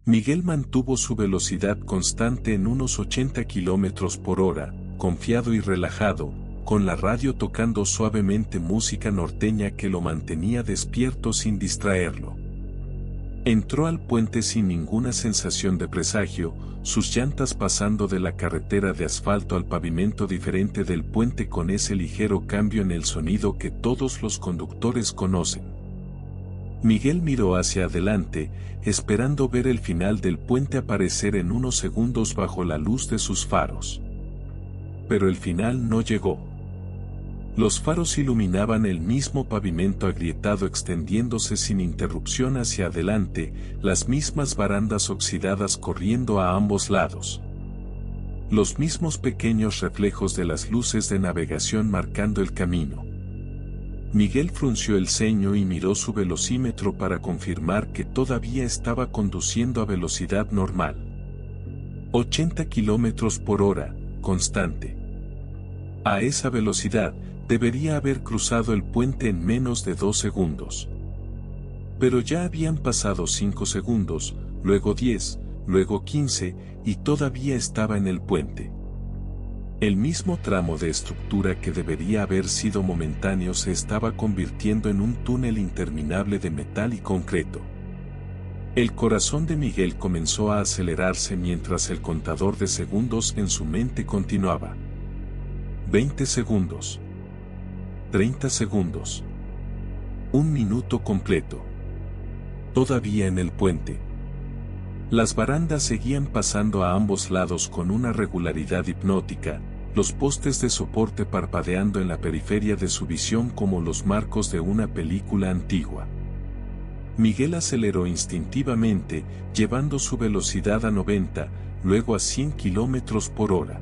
[SPEAKER 1] Miguel mantuvo su velocidad constante en unos 80 kilómetros por hora, confiado y relajado, con la radio tocando suavemente música norteña que lo mantenía despierto sin distraerlo. Entró al puente sin ninguna sensación de presagio, sus llantas pasando de la carretera de asfalto al pavimento diferente del puente con ese ligero cambio en el sonido que todos los conductores conocen. Miguel miró hacia adelante, esperando ver el final del puente aparecer en unos segundos bajo la luz de sus faros. Pero el final no llegó. Los faros iluminaban el mismo pavimento agrietado extendiéndose sin interrupción hacia adelante, las mismas barandas oxidadas corriendo a ambos lados. Los mismos pequeños reflejos de las luces de navegación marcando el camino. Miguel frunció el ceño y miró su velocímetro para confirmar que todavía estaba conduciendo a velocidad normal. 80 kilómetros por hora, constante. A esa velocidad, debería haber cruzado el puente en menos de 2 segundos. Pero ya habían pasado 5 segundos, luego 10, luego 15, y todavía estaba en el puente. El mismo tramo de estructura que debería haber sido momentáneo se estaba convirtiendo en un túnel interminable de metal y concreto. El corazón de Miguel comenzó a acelerarse mientras el contador de segundos en su mente continuaba. 20 segundos. 30 segundos. 1 minuto completo. Todavía en el puente. Las barandas seguían pasando a ambos lados con una regularidad hipnótica, los postes de soporte parpadeando en la periferia de su visión como los marcos de una película antigua. Miguel aceleró instintivamente, llevando su velocidad a 90, luego a 100 kilómetros por hora.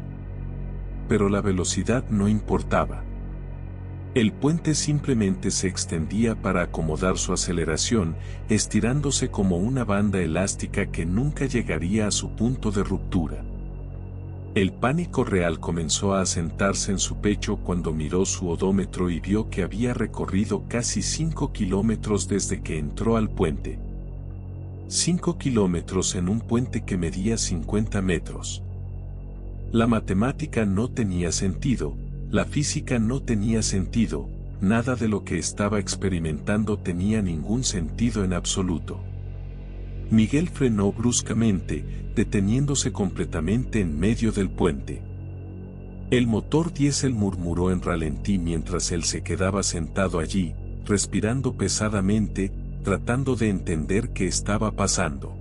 [SPEAKER 1] Pero la velocidad no importaba. El puente simplemente se extendía para acomodar su aceleración, estirándose como una banda elástica que nunca llegaría a su punto de ruptura. El pánico real comenzó a asentarse en su pecho cuando miró su odómetro y vio que había recorrido casi 5 kilómetros desde que entró al puente. 5 kilómetros en un puente que medía 50 metros. La matemática no tenía sentido. La física no tenía sentido, nada de lo que estaba experimentando tenía ningún sentido en absoluto. Miguel frenó bruscamente, deteniéndose completamente en medio del puente. El motor diésel murmuró en ralentí mientras él se quedaba sentado allí, respirando pesadamente, tratando de entender qué estaba pasando.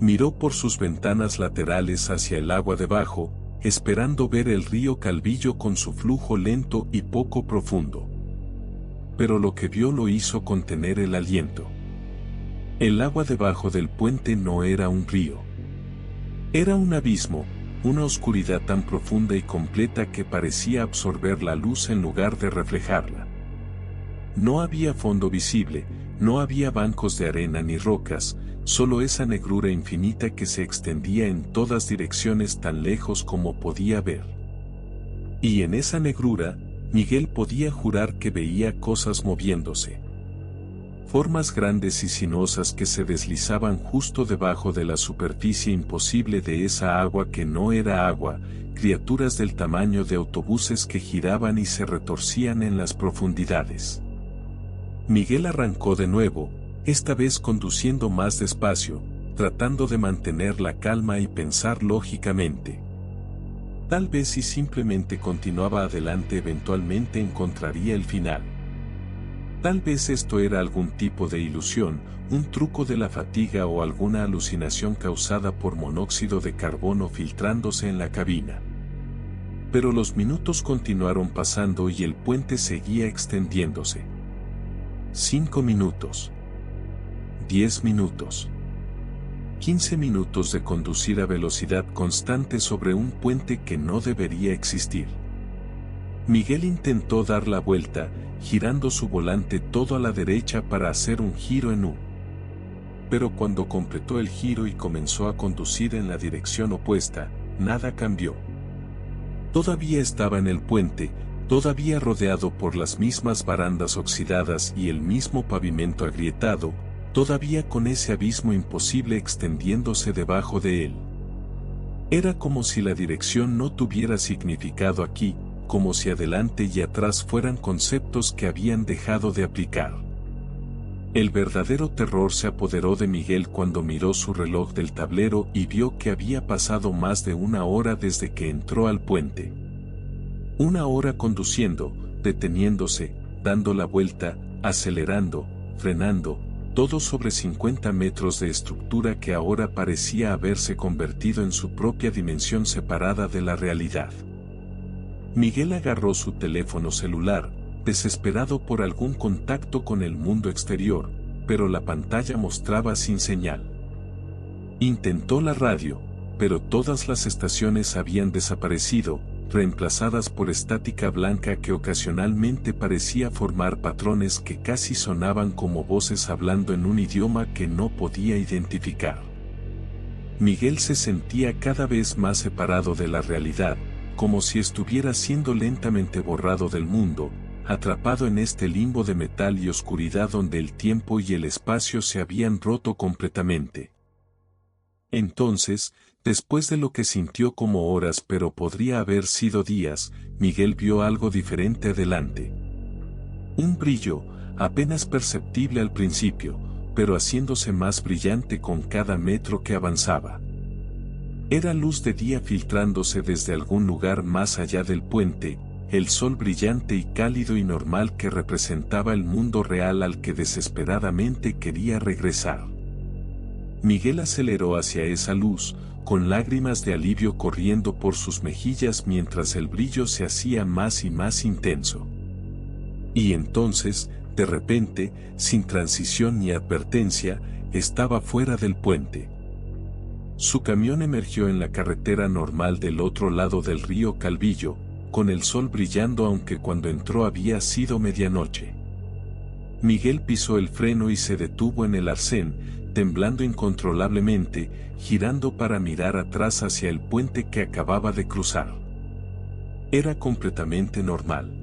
[SPEAKER 1] Miró por sus ventanas laterales hacia el agua debajo, esperando ver el río Calvillo con su flujo lento y poco profundo. Pero lo que vio lo hizo contener el aliento. El agua debajo del puente no era un río. Era un abismo, una oscuridad tan profunda y completa que parecía absorber la luz en lugar de reflejarla. No había fondo visible, no había bancos de arena ni rocas, solo esa negrura infinita que se extendía en todas direcciones tan lejos como podía ver. Y en esa negrura, Miguel podía jurar que veía cosas moviéndose. Formas grandes y sinuosas que se deslizaban justo debajo de la superficie imposible de esa agua que no era agua, criaturas del tamaño de autobuses que giraban y se retorcían en las profundidades. Miguel arrancó de nuevo, esta vez conduciendo más despacio, tratando de mantener la calma y pensar lógicamente. Tal vez si simplemente continuaba adelante eventualmente encontraría el final. Tal vez esto era algún tipo de ilusión, un truco de la fatiga o alguna alucinación causada por monóxido de carbono filtrándose en la cabina. Pero los minutos continuaron pasando y el puente seguía extendiéndose. 5 minutos. 10 minutos. 15 minutos de conducir a velocidad constante sobre un puente que no debería existir. Miguel intentó dar la vuelta, girando su volante todo a la derecha para hacer un giro en U. Pero cuando completó el giro y comenzó a conducir en la dirección opuesta, nada cambió. Todavía estaba en el puente, todavía rodeado por las mismas barandas oxidadas y el mismo pavimento agrietado, todavía con ese abismo imposible extendiéndose debajo de él. Era como si la dirección no tuviera significado aquí, como si adelante y atrás fueran conceptos que habían dejado de aplicar. El verdadero terror se apoderó de Miguel cuando miró su reloj del tablero y vio que había pasado más de 1 hora desde que entró al puente. 1 hora conduciendo, deteniéndose, dando la vuelta, acelerando, frenando, todo sobre 50 metros de estructura que ahora parecía haberse convertido en su propia dimensión separada de la realidad. Miguel agarró su teléfono celular, desesperado por algún contacto con el mundo exterior, pero la pantalla mostraba sin señal. Intentó la radio, pero todas las estaciones habían desaparecido, reemplazadas por estática blanca que ocasionalmente parecía formar patrones que casi sonaban como voces hablando en un idioma que no podía identificar. Miguel se sentía cada vez más separado de la realidad, como si estuviera siendo lentamente borrado del mundo, atrapado en este limbo de metal y oscuridad donde el tiempo y el espacio se habían roto completamente. Entonces, después de lo que sintió como horas pero podría haber sido días, Miguel vio algo diferente adelante. Un brillo, apenas perceptible al principio, pero haciéndose más brillante con cada metro que avanzaba. Era luz de día filtrándose desde algún lugar más allá del puente, el sol brillante y cálido y normal que representaba el mundo real al que desesperadamente quería regresar. Miguel aceleró hacia esa luz, con lágrimas de alivio corriendo por sus mejillas mientras el brillo se hacía más y más intenso. Y entonces, de repente, sin transición ni advertencia, estaba fuera del puente. Su camión emergió en la carretera normal del otro lado del río Calvillo, con el sol brillando aunque cuando entró había sido medianoche. Miguel pisó el freno y se detuvo en el arcén, temblando incontrolablemente, girando para mirar atrás hacia el puente que acababa de cruzar. Era completamente normal.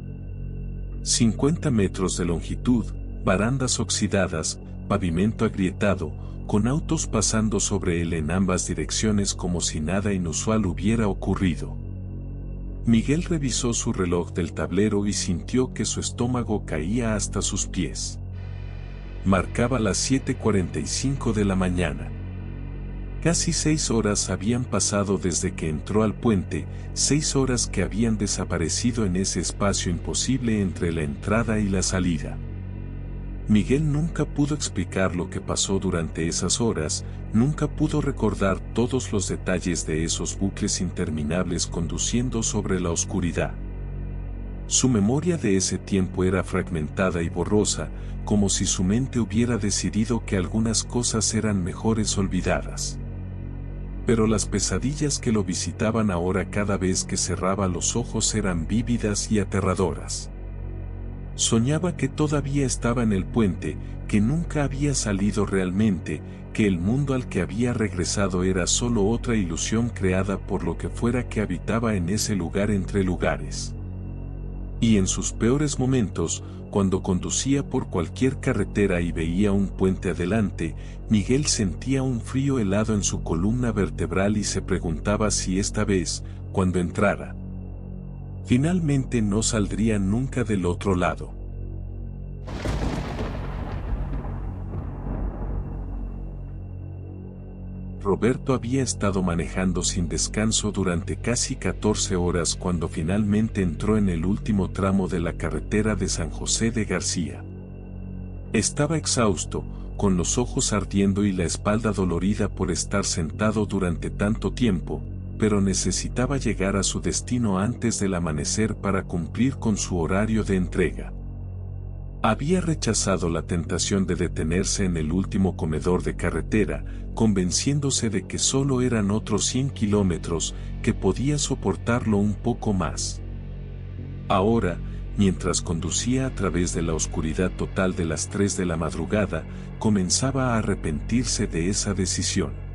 [SPEAKER 1] 50 metros de longitud, barandas oxidadas, pavimento agrietado, con autos pasando sobre él en ambas direcciones como si nada inusual hubiera ocurrido. Miguel revisó su reloj del tablero y sintió que su estómago caía hasta sus pies. Marcaba las 7:45 de la mañana. Casi 6 horas habían pasado desde que entró al puente, 6 horas que habían desaparecido en ese espacio imposible entre la entrada y la salida. Miguel nunca pudo explicar lo que pasó durante esas horas, nunca pudo recordar todos los detalles de esos bucles interminables conduciendo sobre la oscuridad. Su memoria de ese tiempo era fragmentada y borrosa, como si su mente hubiera decidido que algunas cosas eran mejores olvidadas. Pero las pesadillas que lo visitaban ahora cada vez que cerraba los ojos eran vívidas y aterradoras. Soñaba que todavía estaba en el puente, que nunca había salido realmente, que el mundo al que había regresado era solo otra ilusión creada por lo que fuera que habitaba en ese lugar entre lugares. Y en sus peores momentos, cuando conducía por cualquier carretera y veía un puente adelante, Miguel sentía un frío helado en su columna vertebral y se preguntaba si esta vez, cuando entrara, finalmente no saldría nunca del otro lado. Roberto había estado manejando sin descanso durante casi 14 horas cuando finalmente entró en el último tramo de la carretera de San José de García. Estaba exhausto, con los ojos ardiendo y la espalda dolorida por estar sentado durante tanto tiempo, pero necesitaba llegar a su destino antes del amanecer para cumplir con su horario de entrega. Había rechazado la tentación de detenerse en el último comedor de carretera, convenciéndose de que solo eran otros 100 kilómetros, que podía soportarlo un poco más. Ahora, mientras conducía a través de la oscuridad total de las 3 de la madrugada, comenzaba a arrepentirse de esa decisión.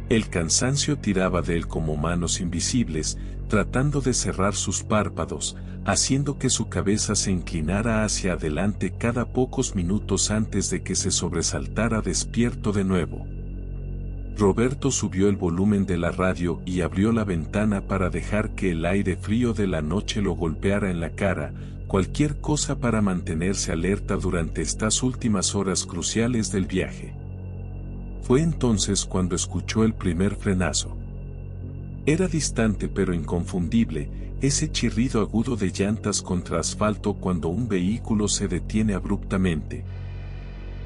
[SPEAKER 1] El cansancio tiraba de él como manos invisibles, tratando de cerrar sus párpados, haciendo que su cabeza se inclinara hacia adelante cada pocos minutos antes de que se sobresaltara despierto de nuevo. Roberto subió el volumen de la radio y abrió la ventana para dejar que el aire frío de la noche lo golpeara en la cara, cualquier cosa para mantenerse alerta durante estas últimas horas cruciales del viaje. Fue entonces cuando escuchó el primer frenazo. Era distante pero inconfundible, ese chirrido agudo de llantas contra asfalto cuando un vehículo se detiene abruptamente.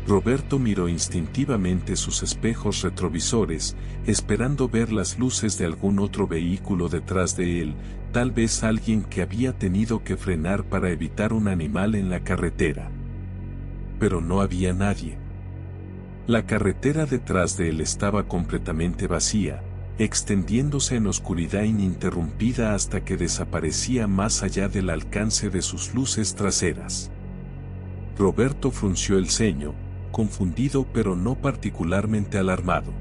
[SPEAKER 1] Roberto miró instintivamente sus espejos retrovisores, esperando ver las luces de algún otro vehículo detrás de él, tal vez alguien que había tenido que frenar para evitar un animal en la carretera. Pero no había nadie. La carretera detrás de él estaba completamente vacía, extendiéndose en oscuridad ininterrumpida hasta que desaparecía más allá del alcance de sus luces traseras. Roberto frunció el ceño, confundido pero no particularmente alarmado.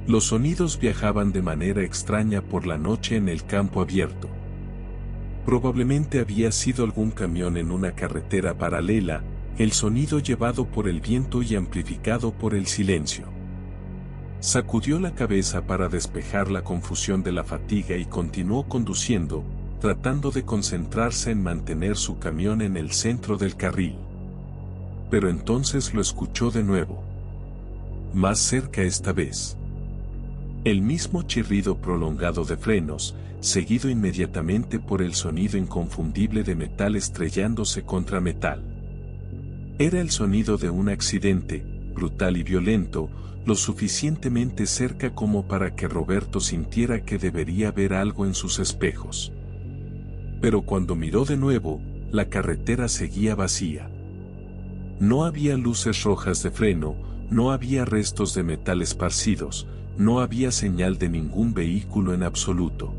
[SPEAKER 1] Los sonidos viajaban de manera extraña por la noche en el campo abierto. Probablemente había sido algún camión en una carretera paralela, el sonido llevado por el viento y amplificado por el silencio. Sacudió la cabeza para despejar la confusión de la fatiga y continuó conduciendo, tratando de concentrarse en mantener su camión en el centro del carril. Pero entonces lo escuchó de nuevo. Más cerca esta vez. El mismo chirrido prolongado de frenos, seguido inmediatamente por el sonido inconfundible de metal estrellándose contra metal. Era el sonido de un accidente, brutal y violento, lo suficientemente cerca como para que Roberto sintiera que debería ver algo en sus espejos. Pero cuando miró de nuevo, la carretera seguía vacía. No había luces rojas de freno, no había restos de metal esparcidos, no había señal de ningún vehículo en absoluto.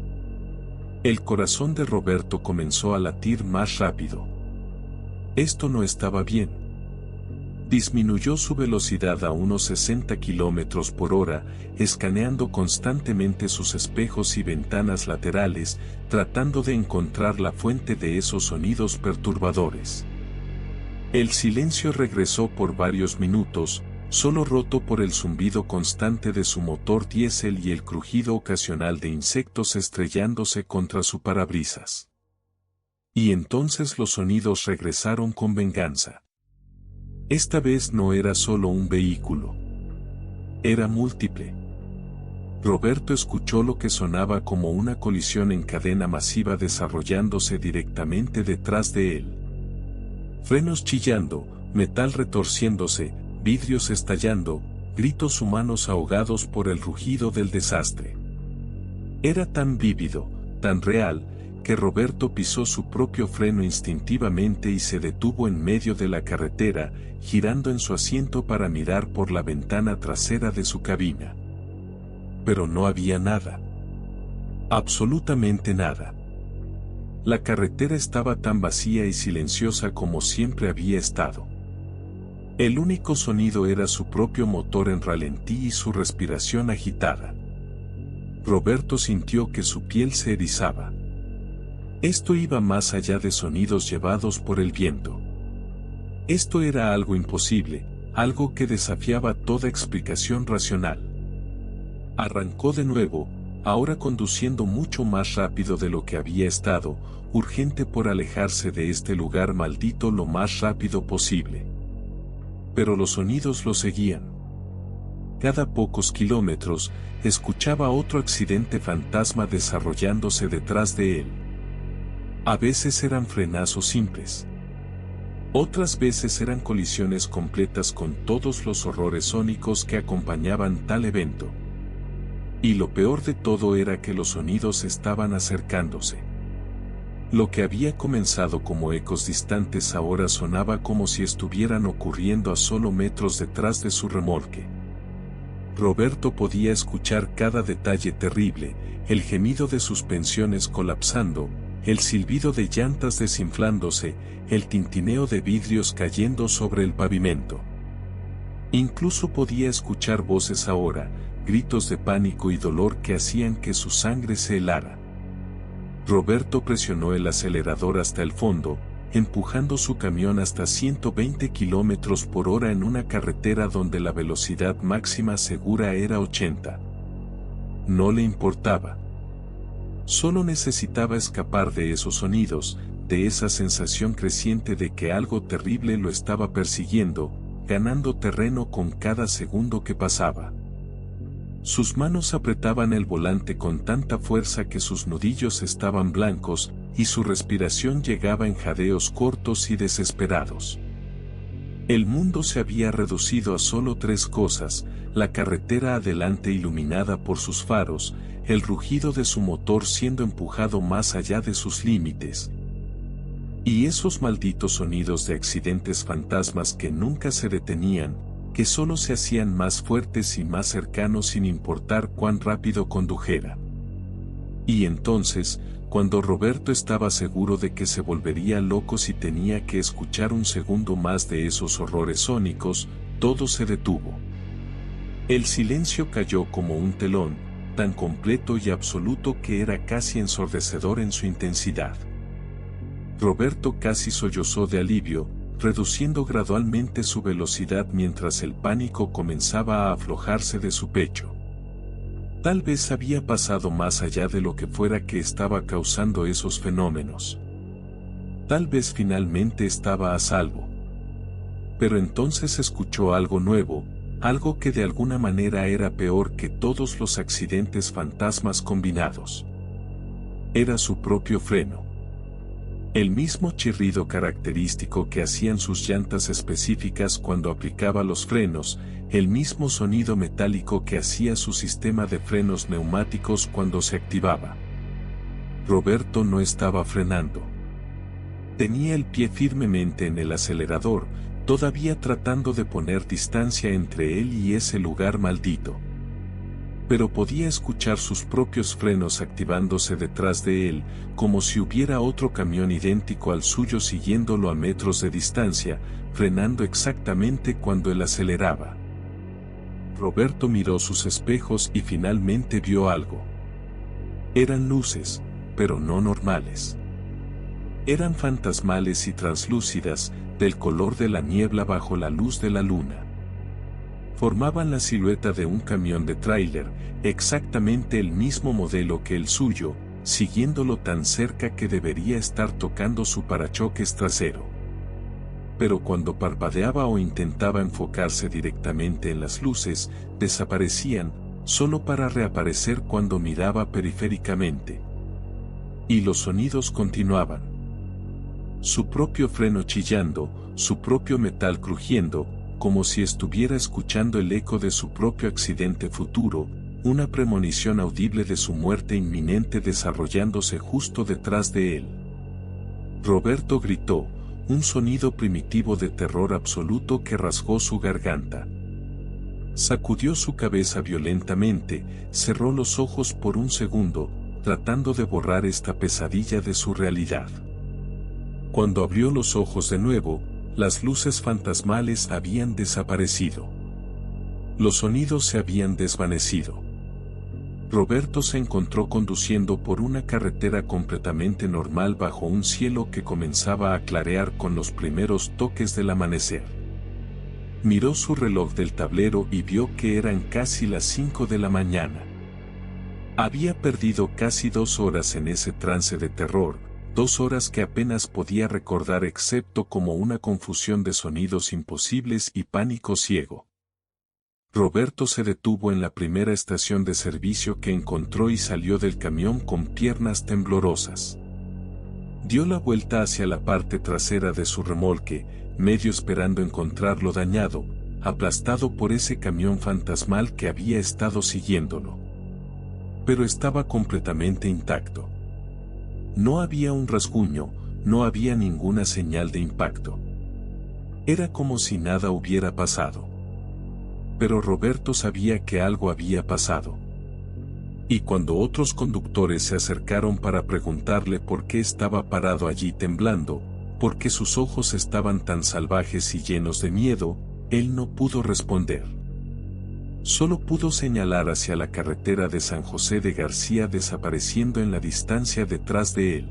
[SPEAKER 1] El corazón de Roberto comenzó a latir más rápido. Esto no estaba bien. Disminuyó su velocidad a unos 60 kilómetros por hora, escaneando constantemente sus espejos y ventanas laterales, tratando de encontrar la fuente de esos sonidos perturbadores. El silencio regresó por varios minutos, solo roto por el zumbido constante de su motor diésel y el crujido ocasional de insectos estrellándose contra su parabrisas. Y entonces los sonidos regresaron con venganza. Esta vez no era solo un vehículo. Era múltiple. Roberto escuchó lo que sonaba como una colisión en cadena masiva desarrollándose directamente detrás de él. Frenos chillando, metal retorciéndose, vidrios estallando, gritos humanos ahogados por el rugido del desastre. Era tan vívido, tan real, que Roberto pisó su propio freno instintivamente y se detuvo en medio de la carretera, girando en su asiento para mirar por la ventana trasera de su cabina. Pero no había nada. Absolutamente nada. La carretera estaba tan vacía y silenciosa como siempre había estado. El único sonido era su propio motor en ralentí y su respiración agitada. Roberto sintió que su piel se erizaba. Esto iba más allá de sonidos llevados por el viento. Esto era algo imposible, algo que desafiaba toda explicación racional. Arrancó de nuevo, ahora conduciendo mucho más rápido de lo que había estado, urgente por alejarse de este lugar maldito lo más rápido posible. Pero los sonidos lo seguían. Cada pocos kilómetros, escuchaba otro accidente fantasma desarrollándose detrás de él. A veces eran frenazos simples. Otras veces eran colisiones completas con todos los horrores sónicos que acompañaban tal evento. Y lo peor de todo era que los sonidos estaban acercándose. Lo que había comenzado como ecos distantes ahora sonaba como si estuvieran ocurriendo a solo metros detrás de su remolque. Roberto podía escuchar cada detalle terrible, el gemido de suspensiones colapsando, el silbido de llantas desinflándose, el tintineo de vidrios cayendo sobre el pavimento. Incluso podía escuchar voces ahora, gritos de pánico y dolor que hacían que su sangre se helara. Roberto presionó el acelerador hasta el fondo, empujando su camión hasta 120 kilómetros por hora en una carretera donde la velocidad máxima segura era 80. No le importaba. Solo necesitaba escapar de esos sonidos, de esa sensación creciente de que algo terrible lo estaba persiguiendo, ganando terreno con cada segundo que pasaba. Sus manos apretaban el volante con tanta fuerza que sus nudillos estaban blancos, y su respiración llegaba en jadeos cortos y desesperados. El mundo se había reducido a solo tres cosas: la carretera adelante iluminada por sus faros, el rugido de su motor siendo empujado más allá de sus límites, y esos malditos sonidos de accidentes fantasmas que nunca se detenían, que solo se hacían más fuertes y más cercanos sin importar cuán rápido condujera. Y entonces, cuando Roberto estaba seguro de que se volvería loco si tenía que escuchar un segundo más de esos horrores sónicos, todo se detuvo. El silencio cayó como un telón, tan completo y absoluto que era casi ensordecedor en su intensidad. Roberto casi sollozó de alivio, reduciendo gradualmente su velocidad mientras el pánico comenzaba a aflojarse de su pecho. Tal vez había pasado más allá de lo que fuera que estaba causando esos fenómenos. Tal vez finalmente estaba a salvo. Pero entonces escuchó algo nuevo, algo que de alguna manera era peor que todos los accidentes fantasmas combinados. Era su propio freno. El mismo chirrido característico que hacían sus llantas específicas cuando aplicaba los frenos, el mismo sonido metálico que hacía su sistema de frenos neumáticos cuando se activaba. Roberto no estaba frenando. Tenía el pie firmemente en el acelerador, todavía tratando de poner distancia entre él y ese lugar maldito. Pero podía escuchar sus propios frenos activándose detrás de él, como si hubiera otro camión idéntico al suyo siguiéndolo a metros de distancia, frenando exactamente cuando él aceleraba. Roberto miró sus espejos y finalmente vio algo. Eran luces, pero no normales. Eran fantasmales y translúcidas, del color de la niebla bajo la luz de la luna. Formaban la silueta de un camión de tráiler, exactamente el mismo modelo que el suyo, siguiéndolo tan cerca que debería estar tocando su parachoques trasero. Pero cuando parpadeaba o intentaba enfocarse directamente en las luces, desaparecían, solo para reaparecer cuando miraba periféricamente. Y los sonidos continuaban. su propio freno chillando, su propio metal crujiendo, como si estuviera escuchando el eco de su propio accidente futuro, una premonición audible de su muerte inminente desarrollándose justo detrás de él. Roberto gritó, un sonido primitivo de terror absoluto que rasgó su garganta. Sacudió su cabeza violentamente, cerró los ojos por un segundo, tratando de borrar esta pesadilla de su realidad. Cuando abrió los ojos de nuevo, las luces fantasmales habían desaparecido. Los sonidos se habían desvanecido. Roberto se encontró conduciendo por una carretera completamente normal bajo un cielo que comenzaba a clarear con los primeros toques del amanecer. Miró su reloj del tablero y vio que eran casi las 5 de la mañana. Había perdido casi 2 horas en ese trance de terror, 2 horas que apenas podía recordar excepto como una confusión de sonidos imposibles y pánico ciego. Roberto se detuvo en la primera estación de servicio que encontró y salió del camión con piernas temblorosas. Dio la vuelta hacia la parte trasera de su remolque, medio esperando encontrarlo dañado, aplastado por ese camión fantasmal que había estado siguiéndolo. Pero estaba completamente intacto. No había un rasguño, no había ninguna señal de impacto. Era como si nada hubiera pasado. Pero Roberto sabía que algo había pasado. Y cuando otros conductores se acercaron para preguntarle por qué estaba parado allí temblando, por qué sus ojos estaban tan salvajes y llenos de miedo, él no pudo responder. Solo pudo señalar hacia la carretera de San José de García desapareciendo en la distancia detrás de él.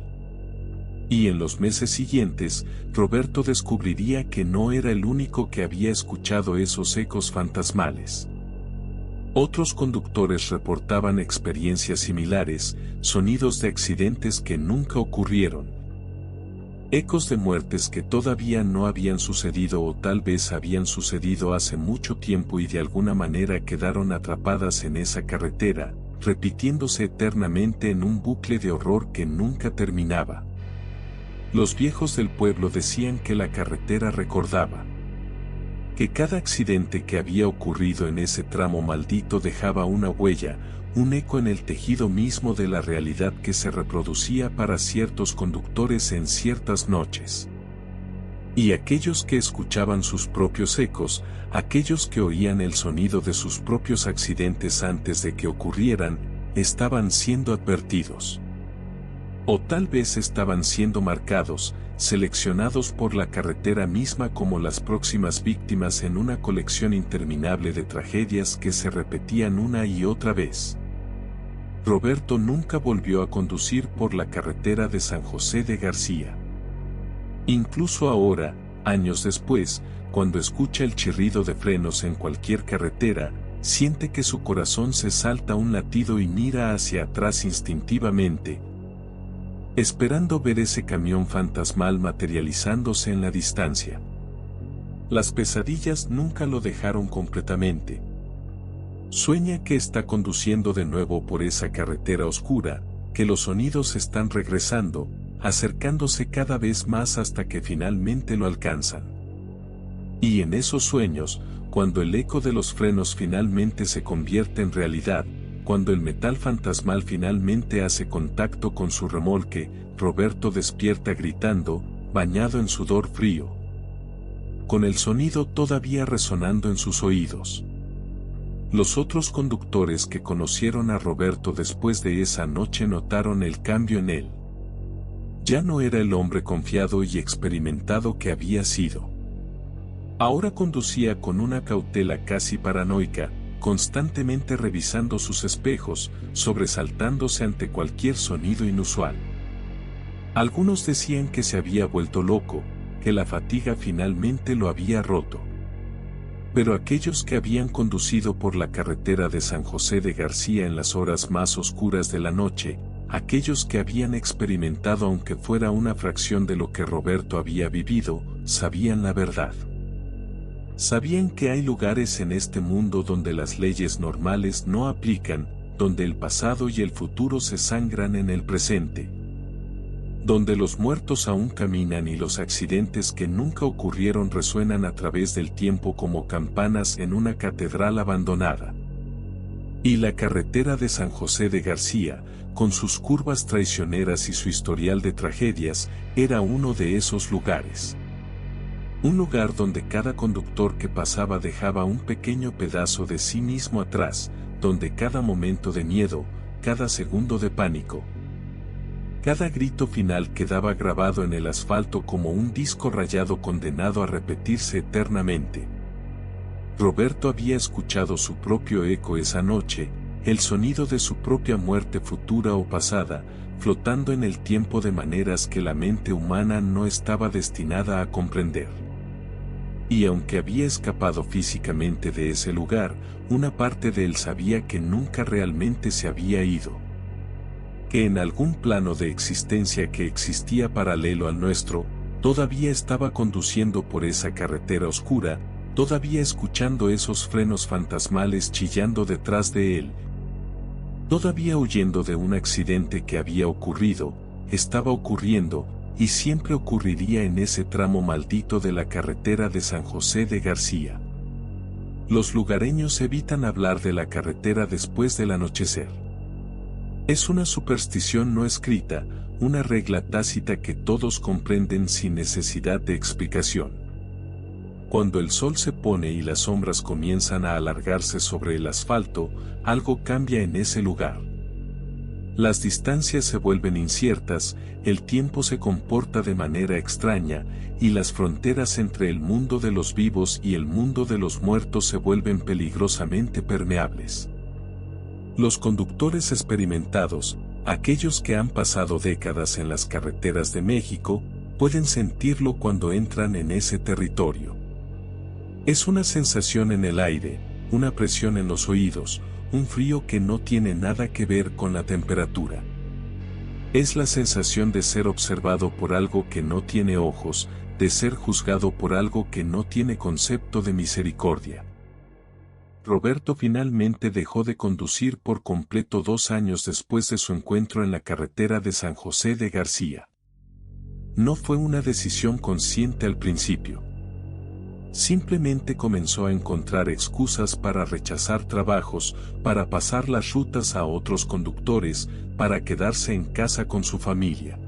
[SPEAKER 1] Y en los meses siguientes, Roberto descubriría que no era el único que había escuchado esos ecos fantasmales. Otros conductores reportaban experiencias similares, sonidos de accidentes que nunca ocurrieron. Ecos de muertes que todavía no habían sucedido o tal vez habían sucedido hace mucho tiempo y de alguna manera quedaron atrapadas en esa carretera, repitiéndose eternamente en un bucle de horror que nunca terminaba. Los viejos del pueblo decían que la carretera recordaba. Que cada accidente que había ocurrido en ese tramo maldito dejaba una huella, un eco en el tejido mismo de la realidad que se reproducía para ciertos conductores en ciertas noches. Y aquellos que escuchaban sus propios ecos, aquellos que oían el sonido de sus propios accidentes antes de que ocurrieran, estaban siendo advertidos. O tal vez estaban siendo marcados, seleccionados por la carretera misma como las próximas víctimas en una colección interminable de tragedias que se repetían una y otra vez. Roberto nunca volvió a conducir por la carretera de San José de García. Incluso ahora, años después, cuando escucha el chirrido de frenos en cualquier carretera, siente que su corazón se salta un latido y mira hacia atrás instintivamente, esperando ver ese camión fantasmal materializándose en la distancia. Las pesadillas nunca lo dejaron completamente. Sueña que está conduciendo de nuevo por esa carretera oscura, que los sonidos están regresando, acercándose cada vez más hasta que finalmente lo alcanzan. Y en esos sueños, cuando el eco de los frenos finalmente se convierte en realidad, cuando el metal fantasmal finalmente hace contacto con su remolque, Roberto despierta gritando, bañado en sudor frío, con el sonido todavía resonando en sus oídos. Los otros conductores que conocieron a Roberto después de esa noche notaron el cambio en él. Ya no era el hombre confiado y experimentado que había sido. Ahora conducía con una cautela casi paranoica, constantemente revisando sus espejos, sobresaltándose ante cualquier sonido inusual. Algunos decían que se había vuelto loco, que la fatiga finalmente lo había roto. Pero aquellos que habían conducido por la carretera de San José de García en las horas más oscuras de la noche, aquellos que habían experimentado aunque fuera una fracción de lo que Roberto había vivido, sabían la verdad. Sabían que hay lugares en este mundo donde las leyes normales no aplican, donde el pasado y el futuro se sangran en el presente. donde los muertos aún caminan y los accidentes que nunca ocurrieron resuenan a través del tiempo como campanas en una catedral abandonada. Y la carretera de San José de García, con sus curvas traicioneras y su historial de tragedias, era uno de esos lugares. Un lugar donde cada conductor que pasaba dejaba un pequeño pedazo de sí mismo atrás, donde cada momento de miedo, cada segundo de pánico, cada grito final quedaba grabado en el asfalto como un disco rayado condenado a repetirse eternamente. Roberto había escuchado su propio eco esa noche, el sonido de su propia muerte futura o pasada, flotando en el tiempo de maneras que la mente humana no estaba destinada a comprender. Y aunque había escapado físicamente de ese lugar, una parte de él sabía que nunca realmente se había ido. Que en algún plano de existencia que existía paralelo al nuestro, todavía estaba conduciendo por esa carretera oscura, todavía escuchando esos frenos fantasmales chillando detrás de él, todavía huyendo de un accidente que había ocurrido, estaba ocurriendo, y siempre ocurriría en ese tramo maldito de la carretera de San José de García. Los lugareños evitan hablar de la carretera después del anochecer. Es una superstición no escrita, una regla tácita que todos comprenden sin necesidad de explicación. Cuando el sol se pone y las sombras comienzan a alargarse sobre el asfalto, algo cambia en ese lugar. Las distancias se vuelven inciertas, el tiempo se comporta de manera extraña, y las fronteras entre el mundo de los vivos y el mundo de los muertos se vuelven peligrosamente permeables. Los conductores experimentados, aquellos que han pasado décadas en las carreteras de México, pueden sentirlo cuando entran en ese territorio. Es una sensación en el aire, una presión en los oídos, un frío que no tiene nada que ver con la temperatura. Es la sensación de ser observado por algo que no tiene ojos, de ser juzgado por algo que no tiene concepto de misericordia. Roberto finalmente dejó de conducir por completo 2 años después de su encuentro en la carretera de San José de García. No fue una decisión consciente al principio. Simplemente comenzó a encontrar excusas para rechazar trabajos, para pasar las rutas a otros conductores, para quedarse en casa con su familia.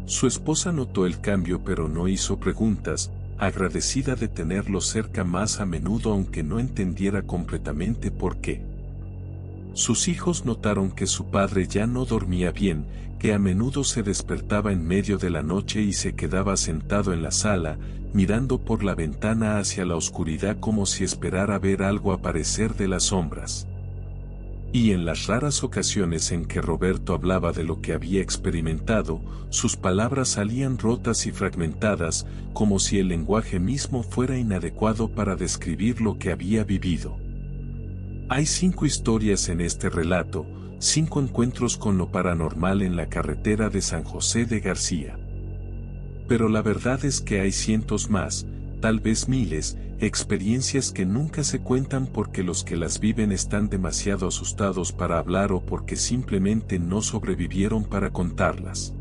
[SPEAKER 1] Su esposa notó el cambio pero no hizo preguntas, agradecida de tenerlo cerca más a menudo aunque no entendiera completamente por qué. Sus hijos notaron que su padre ya no dormía bien, que a menudo se despertaba en medio de la noche y se quedaba sentado en la sala, mirando por la ventana hacia la oscuridad como si esperara ver algo aparecer de las sombras. Y en las raras ocasiones en que Roberto hablaba de lo que había experimentado, sus palabras salían rotas y fragmentadas, como si el lenguaje mismo fuera inadecuado para describir lo que había vivido. Hay 5 historias en este relato, 5 encuentros con lo paranormal en la carretera de San José de García. Pero la verdad es que hay cientos más, tal vez miles, experiencias que nunca se cuentan porque los que las viven están demasiado asustados para hablar o porque simplemente no sobrevivieron para contarlas.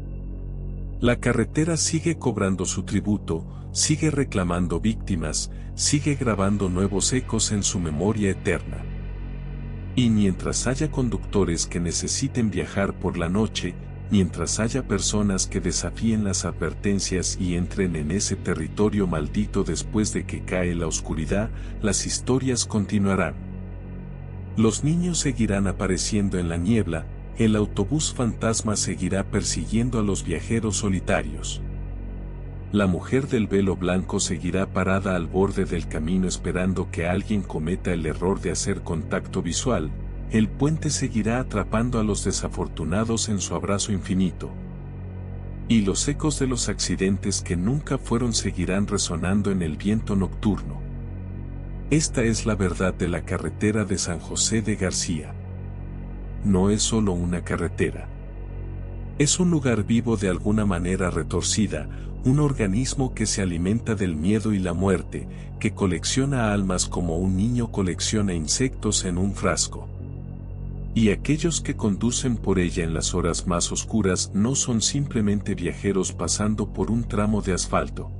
[SPEAKER 1] La carretera sigue cobrando su tributo, sigue reclamando víctimas, sigue grabando nuevos ecos en su memoria eterna. Y mientras haya conductores que necesiten viajar por la noche, mientras haya personas que desafíen las advertencias y entren en ese territorio maldito después de que cae la oscuridad, las historias continuarán. Los niños seguirán apareciendo en la niebla, el autobús fantasma seguirá persiguiendo a los viajeros solitarios. La mujer del velo blanco seguirá parada al borde del camino esperando que alguien cometa el error de hacer contacto visual. El puente seguirá atrapando a los desafortunados en su abrazo infinito. Y los ecos de los accidentes que nunca fueron seguirán resonando en el viento nocturno. Esta es la verdad de la carretera de San José de García. No es solo una carretera. Es un lugar vivo de alguna manera retorcida, un organismo que se alimenta del miedo y la muerte, que colecciona almas como un niño colecciona insectos en un frasco. Y aquellos que conducen por ella en las horas más oscuras no son simplemente viajeros pasando por un tramo de asfalto.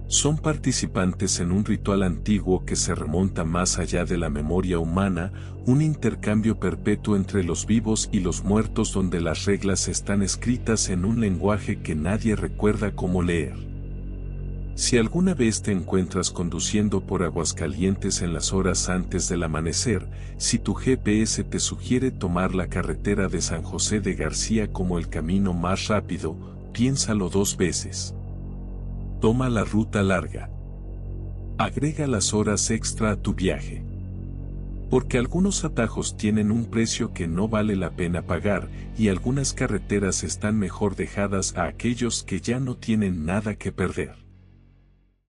[SPEAKER 1] Son participantes en un ritual antiguo que se remonta más allá de la memoria humana, un intercambio perpetuo entre los vivos y los muertos donde las reglas están escritas en un lenguaje que nadie recuerda cómo leer. Si alguna vez te encuentras conduciendo por Aguascalientes en las horas antes del amanecer, si tu GPS te sugiere tomar la carretera de San José de García como el camino más rápido, piénsalo 2 veces. Toma la ruta larga. Agrega las horas extra a tu viaje. Porque algunos atajos tienen un precio que no vale la pena pagar, y algunas carreteras están mejor dejadas a aquellos que ya no tienen nada que perder.